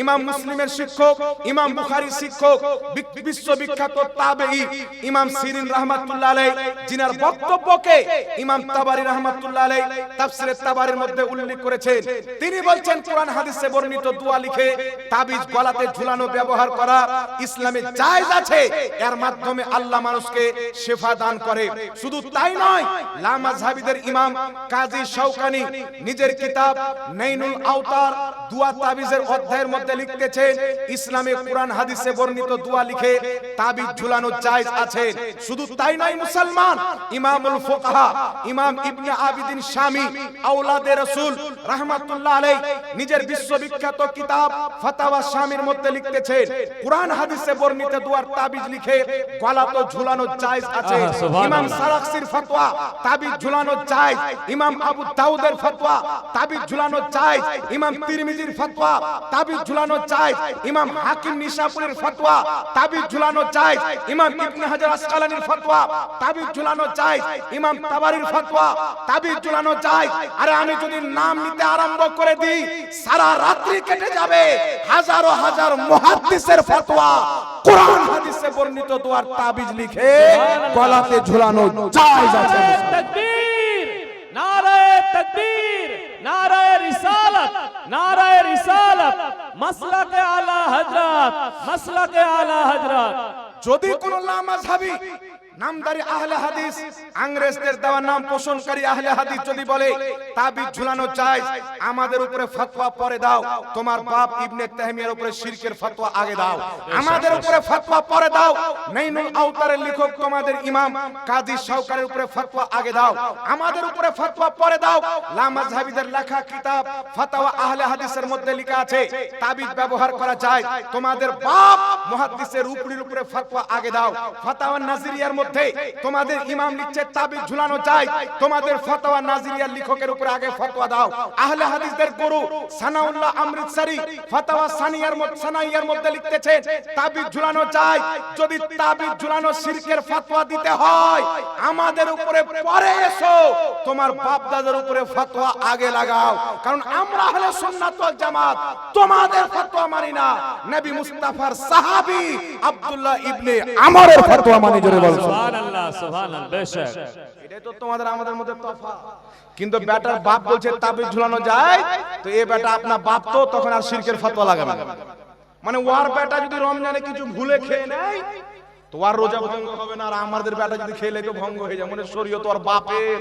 ইমাম মুসলিমের শিক্ষক, ইমাম বুখারীর শিক্ষক, বিশ্ববিখ্যাত তাবেঈ ইমাম সিরিন রাহমাতুল্লাহ আলাইহি, যিনার বক্তব্যকে ইমাম তাবারী রাহমাতুল্লাহ আলাইহি তাফসীরে তাবারীর মধ্যে উল্লেখ করেছেন, তিনি বলছেন কুরআন হাদিসে বর্ণিত দোয়া লিখে তাবিজ গলাতে ঝুলানো ব্যবহার করা ইসলামে জায়েজ আছে। এর মাধ্যমে আল্লাহ মানুষকে শিফা দান করে। শুধু তাই নয়, লা মাযহাবীদের ইমাম কাজী শাওকানী নিজের কিতাব নাইনুল আওতার দোয়া তাবিজের অধ্যায়ের মধ্যে লিখতেছেন, ইসলামে কুরআন হাদিসে বর্ণিত দোয়া লিখে তাবিজ ঝুলানো জায়েজ আছে। শুধু তাই নয় মুসলমান, ইমামুল ফুকাহা ইমাম ইবনে আবিদিন শামী আওলাদে রাসূল রাহমাতুল্লাহ আলাইহি নিজের বিশ্ববিখ্যাত কিতাব ফাতাওয়া শামীর মধ্যে লিখতেছেন, কুরআন হাদিসে বর্ণিত দোয়ার তাবিজ লিখে গলাতে ঝুলানো জায়েজ আছে। ইমাম সারাকসির ফতোয়া তাবিজ ঝুলানো জায়েজ, ইমাম আবু দাউদের ফতোয়া তাবিজ ঝুলানো জায়েজ, ইমাম তিরমিজির ফতোয়া তাবিজ ঝুলানো জায়েজ, ইমাম হাকিম নিশাপুরীর ফতোয়া তাবিজ ঝুলানো জায়েজ, ইমাম ইবনে হাজার আসকালানীর ফতোয়া তাবিজ ঝুলানো জায়েজ, ইমাম তাবারীর ফতোয়া তাবিজ ঝুলানো জায়েজ। আরে আমি যদি নাম নিতে আরম্ভ করে দিই সারা রাত্রি কেটে যাবে। হাজারো হাজার মুহাদ্দিসের ফতোয়া কুরআন হাদিসে বর্ণিত দোয়ার তাবিজ লিখে গলাতে ঝুলানো জায়েজ আছে। তাকবীর, নারায়ে তাকবীর, নারায়ে রিসালাত, নারায়ে রিসালাত, মাসলাকে আলা হযরত, মাসলাকে আলা হযরত। যদি কোন লামাযহাবী নামদারি আহলে হাদিস, ইংরেজদের দেওয়া নাম পোষণকারী আহলে হাদিস যদি বলে তাবিজ ঝুলানো জায়েজ, আমাদের উপরে ফতোয়া পরে দাও। তোমার বাপ ইবনে তাহমিয়ার উপরে শিরকের ফতোয়া আগে দাও, আমাদের উপরে ফতোয়া পরে দাও। নাইনুল আওতারের লেখক তোমাদের ইমাম কাজী শাওকানির উপরে ফতোয়া আগে দাও, আমাদের উপরে ফতোয়া পরে দাও। লামাযহাবীদের লেখা কিতাব ফাতাওয়া আহলে হাদিসের মধ্যে লেখা আছে তাবিজ ব্যবহার করা যায়, তোমাদের বাপ মুহাদ্দিসের উপরে ফতোয়া আগে দাও। ফাতাওয়া নাজিরিয়ার মধ্যে তোমাদের ইমাম লিখছে তাবিজ ঝুলানো যায়, তোমাদের ফাতাওয়া নাজিরিয়ার লেখকের উপরে আগে ফতোয়া দাও। আহলে হাদিসদের গুরু সানাউল্লাহ অমৃতসরি ফাতাওয়া সানাইয়ার মধ্যে লিখতেছে তাবিজ ঝুলানো যায়। যদি তাবিজ ঝুলানো শিরকের ফতোয়া দিতে হয় আমাদের উপরে পরে এসো, তোমার বাপ দাদার উপরে ফতোয়া আগে লাগাও, কারণ আমরা আহলে সুন্নাত ওয়াল জামাত তোমাদের ফতোয়া মানি না। নবী মুস্তাফার সাহাবী আব্দুল্লাহ ইবনে আমরের ফতোয়া মানি। জোরে বল সুবহানাল্লাহ, সুবহানাল্লাহ। বেশক এটাই তো তোমাদের আমাদের মধ্যে তফাৎ। কিন্তু বেটার বাপ বলছে তাবিজ ঝুলানো যায়, তো এই বেটা আপনার বাপ তো তখন আর শিরকের ফতোয়া লাগাবে না। মানে ওয়ার বেটা যদি রমজানে কিছু ভুলে খেয়ে নেয় তোমার রোজা ভঙ্গ হবে না, আর আমাদের বেটা যদি খেলে তো ভঙ্গ হয়ে যায়। মনে শরীয়ত তোর বাপের,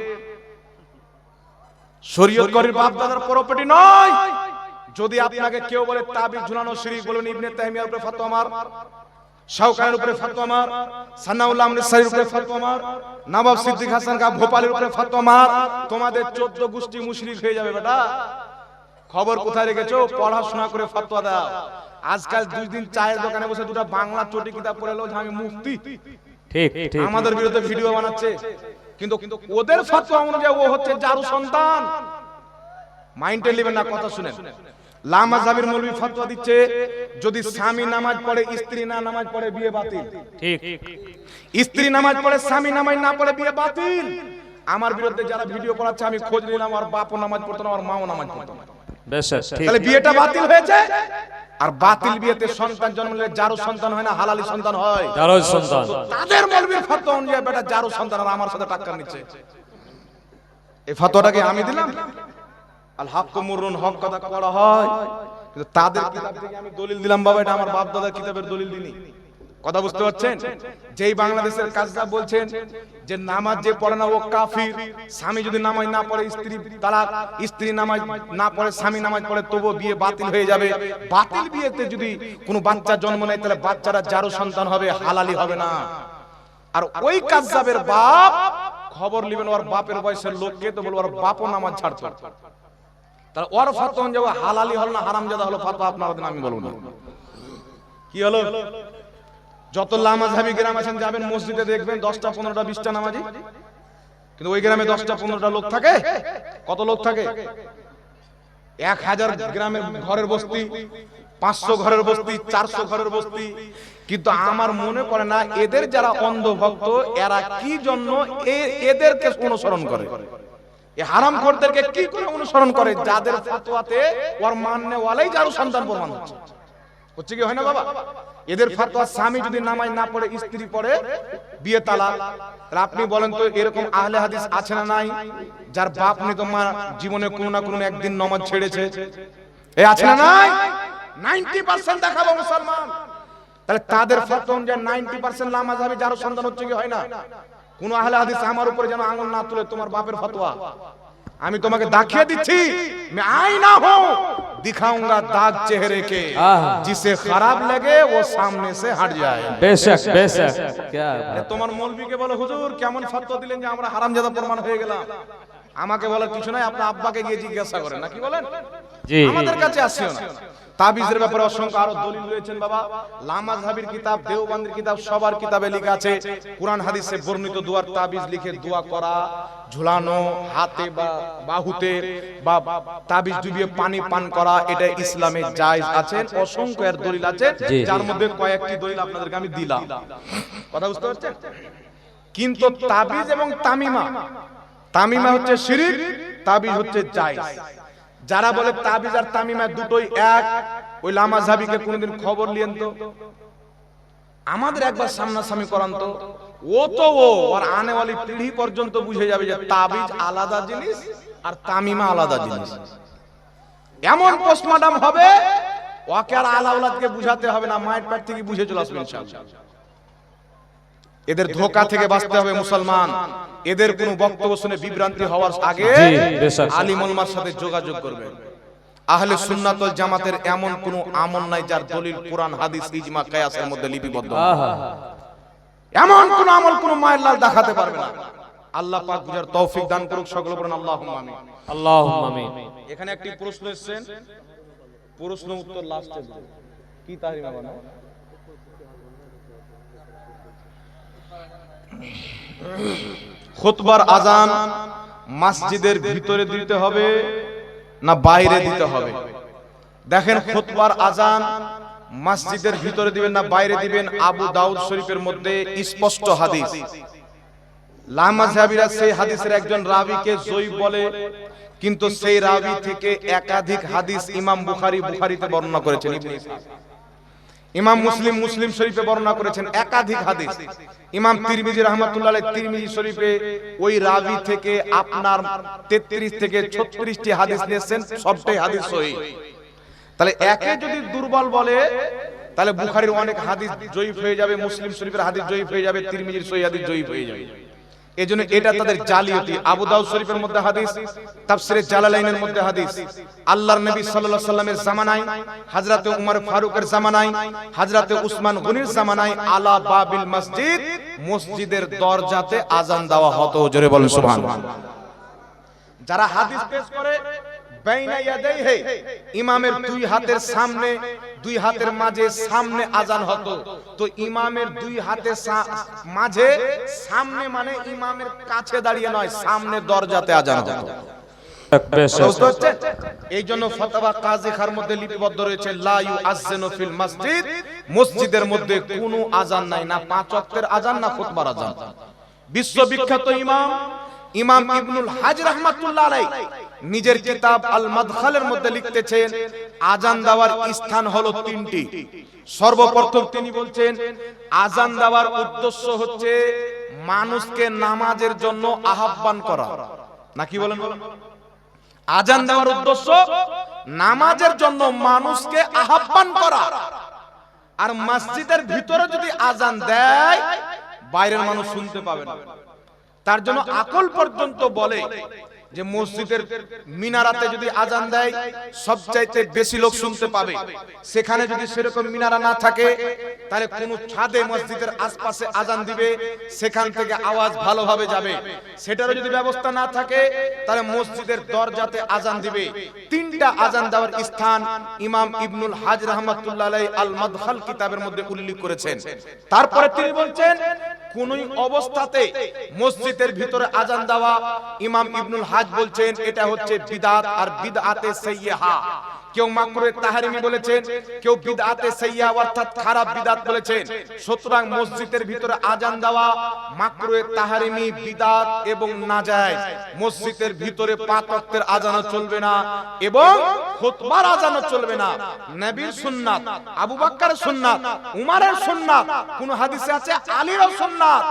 শরীয়ত করির বাপ দাদার প্রপার্টি নয়। যদি আপনাকে কেউ বলে তাবিজ ঝুলানো শিরক, বলুন ইবনে তাইমিয়ার উপরে ফতোয়া মার, শাওকানির উপরে ফতোয়া মার, সানাউল্লাহ আমরিসারির উপরে ফতোয়া মার, নবাব সিদ্দিক হাসান কা ভোপালের উপরে ফতোয়া মার, তোমাদের 14 গোষ্ঠী মুশরিক হয়ে যাবে বেটা। খবর কোথায় রেখেছো? পড়াশোনা করে ফতোয়া দাও। আজকাল 2 দিন চায়ের দোকানে বসে দুটো বাংলা চটি কিতাব পড়ে এলো যে আমি মুফতি, ঠিক ঠিক আমাদের বিরুদ্ধে ভিডিও বানাচ্ছে। কিন্তু ওদের ফতোয়া অনুযায়ী ও হচ্ছে জারু সন্তান। মাইন্ডে নেবেন না, কথা শুনেন। লামাযাবির মৌলবি ফতোয়া দিচ্ছে যদি স্বামী নামাজ পড়ে স্ত্রী না নামাজ পড়ে বিয়ে বাতিল। ঠিক, স্ত্রী নামাজ পড়ে স্বামী নামাজ না পড়ে বিয়ে বাতিল। আমার বিরুদ্ধে যারা ভিডিও করাচ্ছে আমি খোঁজ নিলাম, আর বাপও নামাজ পড়তো না, আর মাও নামাজ পড়তো না। বেশ ঠিক। তাহলে বিয়েটা বাতিল হয়েছে। আর বাতিল বিয়েতে সন্তান জন্মলে জারু সন্তান হয় না, হালালি সন্তান হয়। জারু সন্তান। তাদের মৌলবীর ফতোয়া অনুযায়ী বেটা জারু সন্তান, আর আমার সাথে টাক্কার নিচ্ছে। এই ফতোয়াটাকে আমি দিলাম। আল হাক্কু মুররুন, হক কথা করা হয়, কিন্তু তাদের কিতাব থেকে আমি দলিল দিলাম। বাবা এটা আমার বাপ দাদার কিতাবের দলিল দিনি। কথা বুঝতে পারছেন? যেই বাংলাদেশের কাজটা বলছেন যে নামাজ যে পড়ে না ও কাফির, স্বামী যদি নামাজ না পড়ে স্ত্রী তালাক, স্ত্রী নামাজ না পড়ে স্বামী নামাজ পড়ে তবু বিয়ে বাতিল হয়ে যাবে। বাতিল বিয়েতে যদি কোনো বাচ্চা জন্ম নেয় তাহলে বাচ্চারা জারু সন্তান হবে, হালালি হবে না। আর ওই কাজ্জাবের বাপ খবর নেবেন ওর বাপের বয়সের লোককে, তো বলবো ওর বাপও নামাজ ছাড়তো। তাহলে ওর ফতোয়া অনুযায়ী হালালি হল না হারামজাদা হলো, ফতোয়া আপনার আমি বলবো না। কি হলো? যত লামাযহাবি গ্রাম আছেন যাবেন মসজিদে দেখবেন 10টা 15টা 20টা নামাজি, কিন্তু ওই গ্রামে 10টা 15টা লোক থাকে। কত লোক থাকে? 1000 গ্রামের ঘরের বস্তি, 500 ঘরের বস্তি, 400 ঘরের বস্তি। কিন্তু আমার মনে করে না এদের যারা অন্ধভক্ত এরা কি জন্য এদেরকে অনুসরণ করে, এই হারামখোরদেরকে কি করে অনুসরণ করে, যাদের ফতোয়াতে ওর মাননে ওয়ালাই জারু সন্তান প্রমাণ হচ্ছে। হচ্ছে কি হয় না বাবা? এদের ফতোয়া স্বামী যদি নামাজ না পড়ে স্ত্রী পড়ে বিয়ে তালাক। তাহলে আপনি বলেন তো এরকম আহলে হাদিস আছে না নাই, যার বাপ নেই তো মা জীবনে কোনো না কোনো একদিন নামাজ ছেড়েছে? এই আছে না নাই? 90% দেখাবো মুসলমান। তাহলে তাদের ফতোয়া অনুযায়ী 90% লামাযহাবি জারু সন্তান হচ্ছে কি হয় না? কোন আহলে হাদিস আমার উপরে যেন আঙুল না তুলে তোমার বাপের ফতোয়া। আমি তোমাকে দেখিয়ে দিচ্ছি, मैं आईना हूं, दिखाऊंगा दाग चेहरे के, जिसे खराब लगे वो सामने से हट जाए। बेशक बेशक। क्या তোমার মৌলবীকে বলো হুজুর কেমন ফতোয়া দিলেন যে আমরা হারামজাদা প্রমাণ হয়ে গেলাম। আমাকে বলার কিছু নাই, আপনার আব্বাকে গিয়ে জিজ্ঞাসা করেন। নাকি বলেন? জি, আমাদের কাছে আসিও না। তাবিজের ব্যাপারে অসংখ্য আরো দলিল রয়েছেন বাবা। লামাযহাবির কিতাব, দেওবন্দের কিতাব, সবার কিতাবে লেখা আছে কুরআন হাদিসে বর্ণিত দুয়ার তাবিজ লিখে দোয়া করা, ঝুলানো হাতে বা বাহুতে বা তাবিজ ডুবিয়ে পানি পান করা, এটা ইসলামে জায়েজ আছে। অসংখ্য এর দলিল আছে, যার মধ্যে কয়েকটি দলিল আপনাদেরকে আমি দিলাম। কথা বুঝতে পারছেন? কিন্তু তাবিজ এবং তামিমা, তামিমা হচ্ছে শিরক, তাবিজ হচ্ছে জায়েজ। যারা বলে তাবিজ আর তামিমা দুটোই এক, ওই লামাযহাবিকে কোনদিন খবর লিয়েন তো, আমাদের একবার সামনাসামনি করান তো। ও তো আর আনেওয়ালি পিঢ়ি পর্যন্ত বুঝে যাবে যে তাবিজ আলাদা জিনিস আর তামিমা আলাদা জিনিস। এমন পোস্টমর্টম হবে ওকে আর আলাউলাদকে বুঝাতে হবে না, মায়ের পেট থেকে বুঝে চলে আসবে ইনশাআল্লাহ। এদের ধোঁকা থেকে বাঁচতে হবে মুসলমান। এদের কোনো বক্তব্য শুনে বিভ্রান্তি হওয়ার আগে আলিম ওলামার সাথে যোগাযোগ করবে। আহলে সুন্নাত ওয়াল জামাতের এমন কোনো আমল নাই যার দলিল কোরআন হাদিস ইজমা কিয়াসের মধ্যে লিপিবদ্ধ। এমন কোন আমল কোন মায়ের লাল দেখাতে পারবে না। আল্লাহ পাক বুঝার তৌফিক দান করুক। সকলে বলেন আল্লাহুম্মা আমিন। আল্লাহুম্মা আমিন। এখানে একটি প্রশ্ন এসেছে, প্রশ্ন উত্তর লাস্টে কি তাহরিমা বানা খুতবার আজান মসজিদের ভিতরে দিতে হবে না বাইরে দিতে হবে? দেখেন, খুতবার আজান মসজিদের ভিতরে দিবেন না বাইরে দিবেন, আবু দাউদ শরীফের মধ্যে স্পষ্ট হাদিস। লামাযহাবিরা সেই হাদিসের একজন রাবীকে যঈফ বলে, কিন্তু সেই রাবী থেকে একাধিক হাদিস ইমাম বুখারীতে বর্ণনা করেছেন, ইবনে ইসহাক। ইমাম মুসলিম শরীফে বর্ণনা করেছেন একাধিক হাদিস। ইমাম তিরমিজি রাহমাতুল্লাহ আলাইহি তিরমিজি শরীফে ওই রাবী থেকে আপনার 33 থেকে 36টি হাদিস নিয়েছেন, সবটাই হাদিস সহিহ। তাহলে একে যদি দুর্বল বলে তাহলে বুখারীর অনেক হাদিস জয়ীফ হয়ে যাবে, মুসলিম শরীফের হাদিস জয়ীফ হয়ে যাবে, তিরমিজির সহিহ হাদিস জয়ীফ হয়ে যাবে। এজন্য এটা তাদের জালিয়াতি। আবু দাউদ শরীফের মধ্যে হাদিস, তাফসিরে জালালাইনের মধ্যে হাদিস, আল্লাহর নবী সাল্লাল্লাহু আলাইহি সাল্লামের জামানায়, হযরতে উমর ফারুকের জামানায়, হযরতে উসমান গনির জামানায় আলা বাবিল মসজিদ, মসজিদের দরজাতে আযান দেওয়া হতো। জোরে বলেন সুবহানাল্লাহ। যারা হাদিস পেশ করে বাইনা ইয়াদাইহি, ইমামের দুই হাতের সামনে, দুই হাতের মাঝে সামনে আযান হতো। তো ইমামের দুই হাতের মাঝে, সামনে মানে ইমামের কাছে দাঁড়িয়ে নয়, সামনে দরজাতে আযান হতো। এই জন্য ফতোয়া কাজী খার মধ্যে লিপিবদ্ধ রয়েছে, লা ইউআযযিনু ফিল মসজিদ, মসজিদের মধ্যে কোনো আযান নাই, না পাঁচ ওয়াক্তের আযান না খুতবার আযান। বিশ্ববিখ্যাত ইমাম ইবনুল হাজ রাহমাতুল্লাহ আলাইহি নিজের কিতাব আল মাদখালের মধ্যে লিখতেছেন, আযান দেওয়ার স্থান হলো তিনটি। সর্বপ্রথম তিনি বলছেন, আযান দেওয়ার উদ্দেশ্য হচ্ছে মানুষকে নামাজের জন্য আহ্বান করা। নাকি বলেন? আযান দেওয়ার উদ্দেশ্য নামাজের জন্য মানুষকে আহ্বান করা। আর মসজিদের ভিতরে যদি আযান দেয়, বাইরের মানুষ শুনতে পাবে না। তার জন্য আকল পর্যন্ত বলে যে মসজিদের মিনারাতে যদি আযান দেয়, সবচাইতে বেশি লোক শুনতে পাবে। সেখানে যদি সেরকম মিনারা না থাকে, তাহলে কোন ছাদে মসজিদের আশপাশে আযান দিবে, সেখান থেকে আওয়াজ ভালোভাবে যাবে। সেটারও যদি ব্যবস্থা না থাকে, তাহলে মসজিদের দরজাতে আযান দিবে। তিনটা আযান দেওয়ার স্থান ইমাম ইবনুল হাজ রাহমাতুল্লাহ আলাইহি আল মাদখাল কিতাবের মধ্যে উল্লেখ করেছেন। তারপরে তিনি বলছেন, কোন অবস্থাতে মসজিদের ভিতরে আযান দেওয়া, ইমাম ইবনুল হাজ বলছেন এটা হচ্ছে বিদআত আর বিদআতে সাইয়্যিহা। কেউ মাকরুহে তাহরিমি বলেছেন, কেউ বিদআতে সাইয়্যিহা অর্থাৎ খারাপ বিদআত বলেছেন। সুতরাং মসজিদের ভিতরে আযান দেওয়া মাকরুহে তাহরিমি, বিদআত এবং নাজায়েজ। মসজিদের ভিতরে পাঁচ ওয়াক্তের আযানও চলবে না এবং খুতবার আযানও চলবে না। নবীর সুন্নাত, আবু বকরের সুন্নাত, উমরের সুন্নাত, কোন হাদিসে আছে আলীরও সুন্নাত,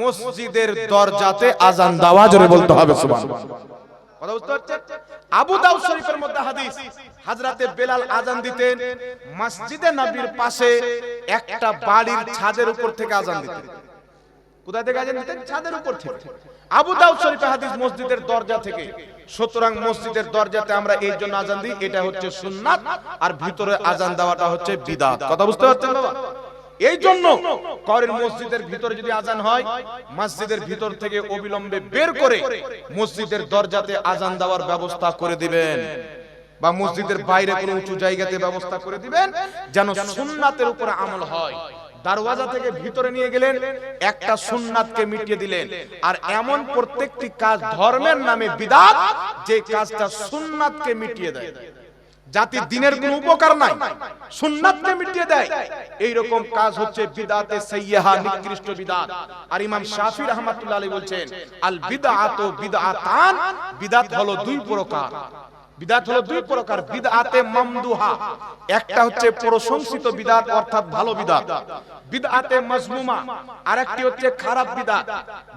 মসজিদের দরজাতে আযান দেওয়া। জোরে বলতে হবে সুবহানাল্লাহ। কথা বুঝতে পারছেন? আবু দাউদ শরীফের মধ্যে হাদিস, হযরতে বেলাল আযান দিতেন মসজিদে নবীর পাশে একটা বাড়ির ছাদের উপর থেকে আযান দিতেন। কোথা থেকে আযান দিতেন? ছাদের উপর থেকে। আবু দাউদ শরীফের হাদিস মসজিদের দরজা থেকে। সুতরাং মসজিদের দরজাতে আমরা এই জন্য আযান দিই, এটা হচ্ছে সুন্নাত, আর ভিতরে আযান দেওয়াটা হচ্ছে বিদআত। কথা বুঝতে পারছেন বাবা? এই জন্য করের মসজিদের ভিতরে যদি আযান হয়, মসজিদের ভিতর থেকে অবিলম্বে বের করে মসজিদের দরজাতে আযান দেওয়ার ব্যবস্থা করে দিবেন, বা মসজিদের বাইরে কোনো উঁচু জায়গাতে ব্যবস্থা করে দিবেন, যেন সুন্নাতের উপরে আমল হয়। দরওয়াজা থেকে ভিতরে নিয়ে গেলেন, একটা সুন্নাতকে মিটিয়ে দিলেন। আর এমন প্রত্যেকটি কাজ ধর্মের নামে বিদআত, যে কাজটা সুন্নাতকে মিটিয়ে দেয়। জাতি দিনের কোনো উপকার নাই, সুন্নাতকে মিটিয়ে দেয়, এই রকম কাজ হচ্ছে বিদআতে সাইয়্যিহা, নিকৃষ্ট বিদআত। আর ইমাম শাফি রাহমাতুল্লাহ আলাইহি বলছেন, আল বিদআতু বিদআতান, বিদআত হলো দুই প্রকার। বিদআত হলো দুই প্রকার, বিদআতে মামদুহা, একটা হচ্ছে প্রশংসিত বিদআত অর্থাৎ ভালো বিদআত, বিদআতে মাযমুমা, আরেকটি হচ্ছে খারাপ বিদআত।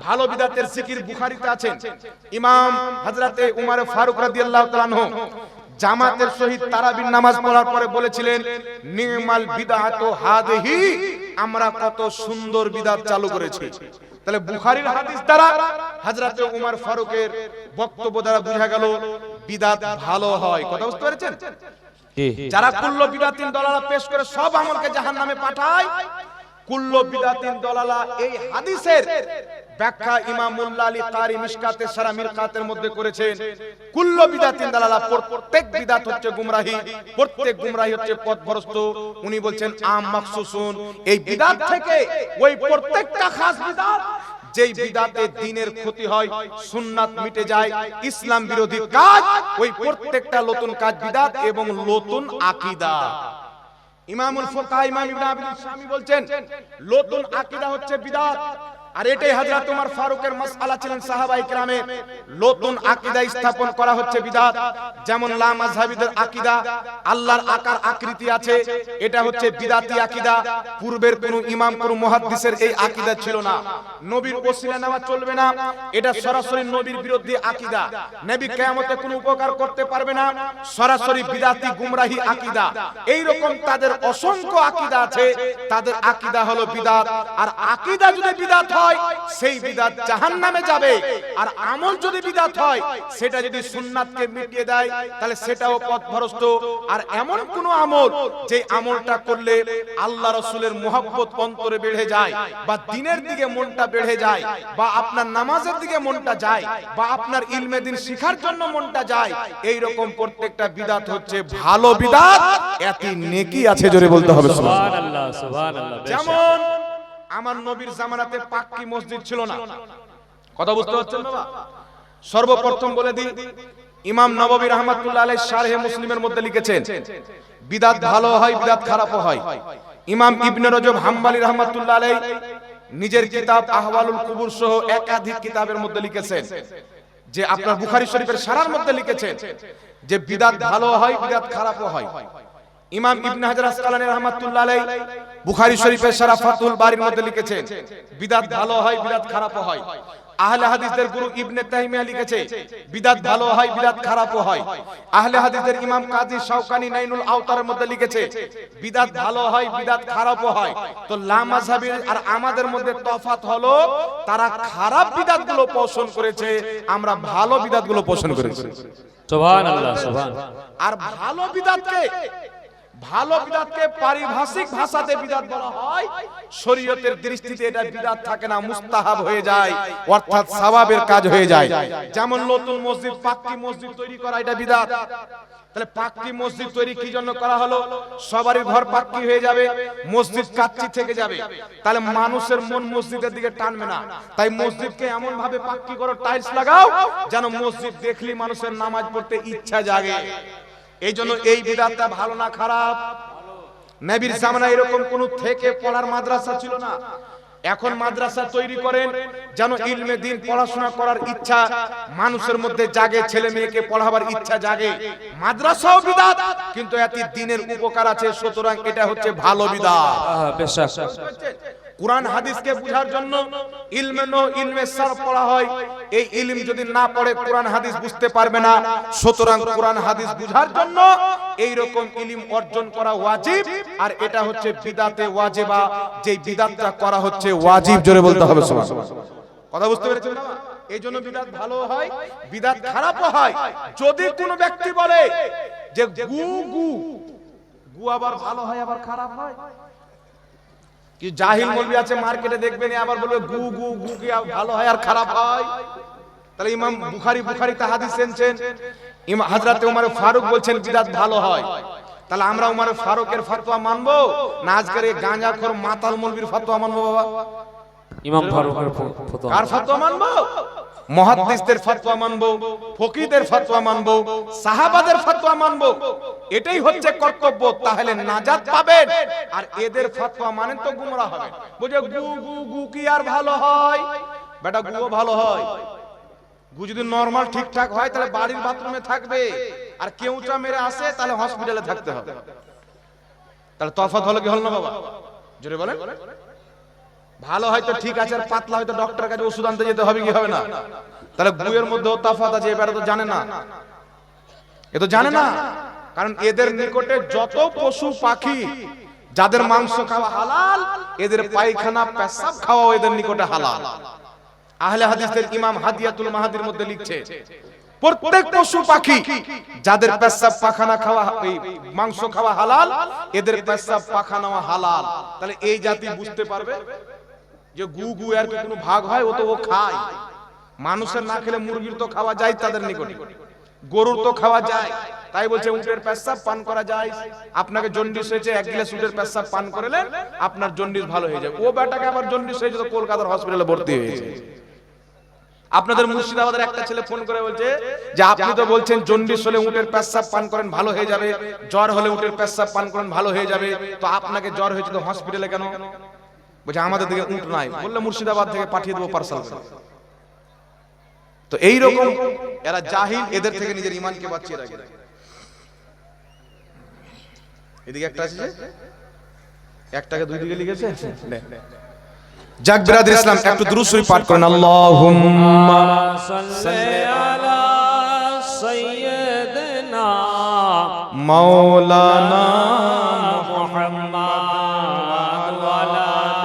ভালো বিদআতের জিকির বুখারীতে আছেন। ইমাম হযরতে উমর ফারুক রাদিয়াল্লাহু তাআলা আনহু জামাতের সহিত তারাবির নামাজ পড়ার পরে বলেছিলেন, নিমাল বিদআতু হাদিহি, আমরা কত সুন্দর বিদআত চালু করেছি। তাহলে বুখারীর হাদিস দ্বারা হযরতে উমর ফারুকের বক্তব্য দ্বারা বোঝা গেল বিদআত ভালো হয়। কথা বুঝতে পেরেছেন? যারা কুল্লু বিদআতিন দলালা পেশ করে সব আমলকে জাহান্নামে পাঠায়, কুল্লু বিদআতিন দলালা এই হাদিসের ব্যাখ্যা ইমাম মুল্লা আলী কারি মিশকাতে সারা মিরকাতের মধ্যে করেছেন। কুল্লু বিদআতিন দলালা, প্রত্যেক বিদআত হচ্ছে গুমরাহি, প্রত্যেক গুমরাহি হচ্ছে পথভ্রষ্ট। উনি বলছেন আম মাখসুসুন, এই বিদআত থেকে ওই প্রত্যেকটা খাস বিদআত যেই বিদআতে দ্বীনের ক্ষতি হয়, সুন্নাত মিটে যায়, ইসলাম বিরোধী কাজ, ওই প্রত্যেকটা নতুন কাজ বিদআত এবং নতুন আকীদা। ইমামুল ফুকাহা ইমাম ইবনে আবিল শামী বলছেন, নতুন আকীদা হচ্ছে বিদআত, আর এটাই হযরত ওমর ফারুকের মাসআলা ছিলেন সাহাবায়ে কেরামের। নতুন আকীদা স্থাপন করা হচ্ছে বিদআত। যেমন লা মাযহাবীদের আকীদা, আল্লাহর আকার আকৃতি আছে, এটা হচ্ছে বিদআতি আকীদা। পূর্বের কোন ইমাম কোন মুহাদ্দিসের এই আকীদা ছিল না। নবীর ওসিলা নেওয়া চলবে না, এটা সরাসরি নবীর বিরোধী আকীদা। নবী কিয়ামতে কোনো উপকার করতে পারবে না, সরাসরি বিদআতি গুমরাহি আকীদা। এই রকম তাদের অসংখ্য আকীদা আছে, তাদের আকীদা হলো বিদআত। আর আকীদা যদি বিদআত হয় সেই বিদআত জাহান্নামে যাবে, আর আমল যদি বিদআত হয় সেটা যদি সুন্নাতকে মিটিয়ে দেয় তাহলে সেটাও পথভ্রষ্ট। আর এমন কোন আমল যে আমলটা করলে আল্লাহ রাসূলের মুহাব্বত অন্তরে বেড়ে যায়, বা দ্বীনের দিকে মনটা বেড়ে যায়, বা আপনার নামাজের দিকে মনটা যায়, বা আপনার ইলমে দ্বীন শিখার জন্য মনটা যায়, এই রকম প্রত্যেকটা বিদআত হচ্ছে ভালো বিদআত। এতে নেকি আছে, জোরে বলতে হবে সুবহানাল্লাহ সুবহানাল্লাহ। যেমন আমার নবীর জামানাতে পাক্কি মসজিদ ছিল না। কথা বুঝতে পারছেন বাবা? সর্বপ্রথম বলে দিই, ইমাম নববী রাহমাতুল্লাহ আলাইহি শারহে মুসলিমের মধ্যে লিখেছেন বিদআত ভালো হয়, বিদআত খারাপও হয়। ইমাম ইবনে রজব হাম্বলী রাহমাতুল্লাহ আলাইহি নিজের কিতাব আহওয়ালুল কুবুর সহ একাধিক কিতাবের মধ্যে লিখেছেন, যে আপনার বুখারী শরীফের শারার মধ্যে লিখেছেন যে বিদআত ভালো হয়, বিদআত খারাপও হয়। ইমাম ইবনে হাজার আসকালানী রাহমাতুল্লাহ আলাইহি বুখারী শরীফের শারা ফাতুল বারীর মধ্যে লিখেছেন বিদআত ভালো হয়, বিদআত খারাপও হয়। আহলে হাদিসদের গুরু ইবনে তাইমিয়া লিখেছে বিদআত ভালো হয়, বিদআত খারাপও হয়। আহলে হাদিসদের ইমাম কাজী শাওকানী নাইনুল আওতারের মধ্যে লিখেছে বিদআত ভালো হয়, বিদআত খারাপও হয়। তো লা মাযহাবী আর আমাদের মধ্যে তফাৎ হলো, তারা খারাপ বিদআতগুলো পোষণ করেছে, আমরা ভালো বিদআতগুলো পোষণ করেছি। সুবহানাল্লাহ সুবহানাল্লাহ। আর ভালো বিদআতকে পারিভাষিক ভাষাতে বিদআত বলা হয়, শরীয়তের দৃষ্টিতে এটা বিদআত থাকে না, মুস্তাহাব হয়ে যায়, অর্থাৎ সওয়াবের কাজ হয়ে যায়। যেমন নতুন মসজিদ, পাক্কি মসজিদ তৈরি করা, এটা বিদআত। তাহলে পাক্কি মসজিদ তৈরি কি জন্য করা হলো? সবারই ঘর পাক্কি হয়ে যাবে, মসজিদ কাচ্চি থেকে যাবে, তাহলে মানুষের মন মসজিদের দিকে টানবে না। তাই মসজিদকে এমন ভাবে পাক্কি করো, টাইলস লাগাও, যেন মসজিদ দেখলি মানুষের নামাজ পড়তে ইচ্ছা জাগে। এই জন্য এই বিদআতটা ভালো না খারাপ? নবীর জামানায় এরকম কোন থেকে পড়ার মাদ্রাসা ছিল না। এখন মাদ্রাসা তৈরি করেন যেন ইলমে দ্বীন পড়াশোনা করার ইচ্ছা মানুষের মধ্যে জাগে, ছেলে মেয়েকে পড়াবার ইচ্ছা জাগে। মাদ্রাসাও বিদআত, কিন্তু এতে দ্বীনের উপকার আছে, সুতরাং এটা হচ্ছে ভালো বিদআত। বেশক কুরআন হাদিসকে বোঝার জন্য ইলমে সারফ পড়া হয়। এই ইলম যদি না পড়ে কুরআন হাদিস বুঝতে পারবে না। সুতরাং কুরআন হাদিস বোঝার জন্য এই রকম ইলম অর্জন করা ওয়াজিব, আর এটা হচ্ছে বিদআতে ওয়াজিবা, যে বিদআতটা করা হচ্ছে ওয়াজিব, জোরে বলতে হবে সুবহানাল্লাহ। কথা বুঝতে পেরেছেন বাবা? এই জন্য বিদআত ভালো হয়, বিদআত খারাপও হয়। যদি কোনো ব্যক্তি বলে যে গু আবার ভালো হয় আবার খারাপ হয়, কি জাহিল মৌলবি আছে মার্কেটে দেখবেন, আবার বলবে গু কি ভালো হয় আর খারাপ হয়। তাহলে ইমাম বুখারীতে হাদিস এনেছেন, হযরত ওমর ফারুক বলছেন বিদআত ভালো হয়। তাহলে আমরা ওমর ফারুকের ফতোয়া মানবো না আজকের এই গাঁজাখোর মাতাল মৌলবির ফতোয়া মানবো? বাবা, ইমাম ফারুকের ফতোয়া। কার ফতোয়া মানবো? মুহাদ্দিসদের ফতোয়া মানবো, ফকিহদের ফতোয়া মানবো, সাহাবাদের ফতোয়া মানবো। এটাই হচ্ছে কর্তব্য, তাহলে নাজাত পাবেন। আর এদের ফতোয়া মানেন তো গুমরাহ হবেন। বুঝে গু কি আর ভালো হয়? বেটা গুও ভালো হয়। গু যদি নরমাল ঠিকঠাক হয় তাহলে বাড়ির বাথরুমে থাকবে, আর কেউটা মেরে আসে তাহলে হসপিটালে থাকতে হবে। তাহলে তফাৎ হলো কি হল না বাবা? জোরে বলেন। ভালো হয়তো ঠিক আছে, আর পাতলা হয়তো ডক্টরের কাছে ওষুধ আনতে যেতে হবে কি হবে না? তাহলে গুয়ের মধ্যেও তফাৎ আছে, এবারে তো জানে না, এ তো জানে না। কারণ এদের নিকটে যত পশু পাখি যাদের মাংস খাওয়া হালাল, এদের পায়খানা পেশাব খাওয়াও এদের নিকটে হালাল। আহলে হাদিসের ইমাম হাদিয়াতুল মাহাদির মধ্যে লিখছে প্রত্যেক পশু পাখি যাদের পেশাব পায়খানা খাওয়া, মাংস খাওয়া হালাল, এদের পেশাব পায়খানাও হালাল। তাহলে এই জাতি বুঝতে পারবে যে গু এর কি কোনো ভাগ হয়? ও তো ও খায়। মানুষের না খেলে মুরগির তো খাওয়া যায় তাদের নিকটে, গরুর তো খাওয়া যায়। তাই বলছে উটের পেশাব পান করা যায়। আপনাকে জন্ডিস হয়েছে, এক গ্লাস উটের পেশাব পান করলেন, আপনার জন্ডিস ভালো হয়ে যাবে। ও বেটাকে আবার জন্ডিস হয়েছে তো কলকাতার হসপিটালে ভর্তি হয়েছে। আপনাদের মুর্শিদাবাদের একটা ছেলে ফোন করে বলছে যে আপনি তো বলছেন জন্ডিস হলে উটের পেশাব পান করেন ভালো হয়ে যাবে, জ্বর হলে উটের পেশাব পান করেন ভালো হয়ে যাবে, তো আপনাকে জ্বর হয়েছে তো হসপিটালে কেন? বলছে আমাদের দিকে উট নাই, বললে মুর্শিদাবাদ থেকে পাঠিয়ে দেবো পার্সেল করে। তো এইরকম এরা জাহিল, এদের থেকে নিজের ঈমানকে বাঁচিয়ে রাখে। এদিকে একটা আছে, একটাকে দুই দিকে লিখেছে। যাক বিরাদর ইসলাম, একটু দুরূদ শরীফ পাঠ করেন। আল্লাহুম্মা সাল্লি আলা সাইয়্যিদিনা মাওলানা মুহাম্মদ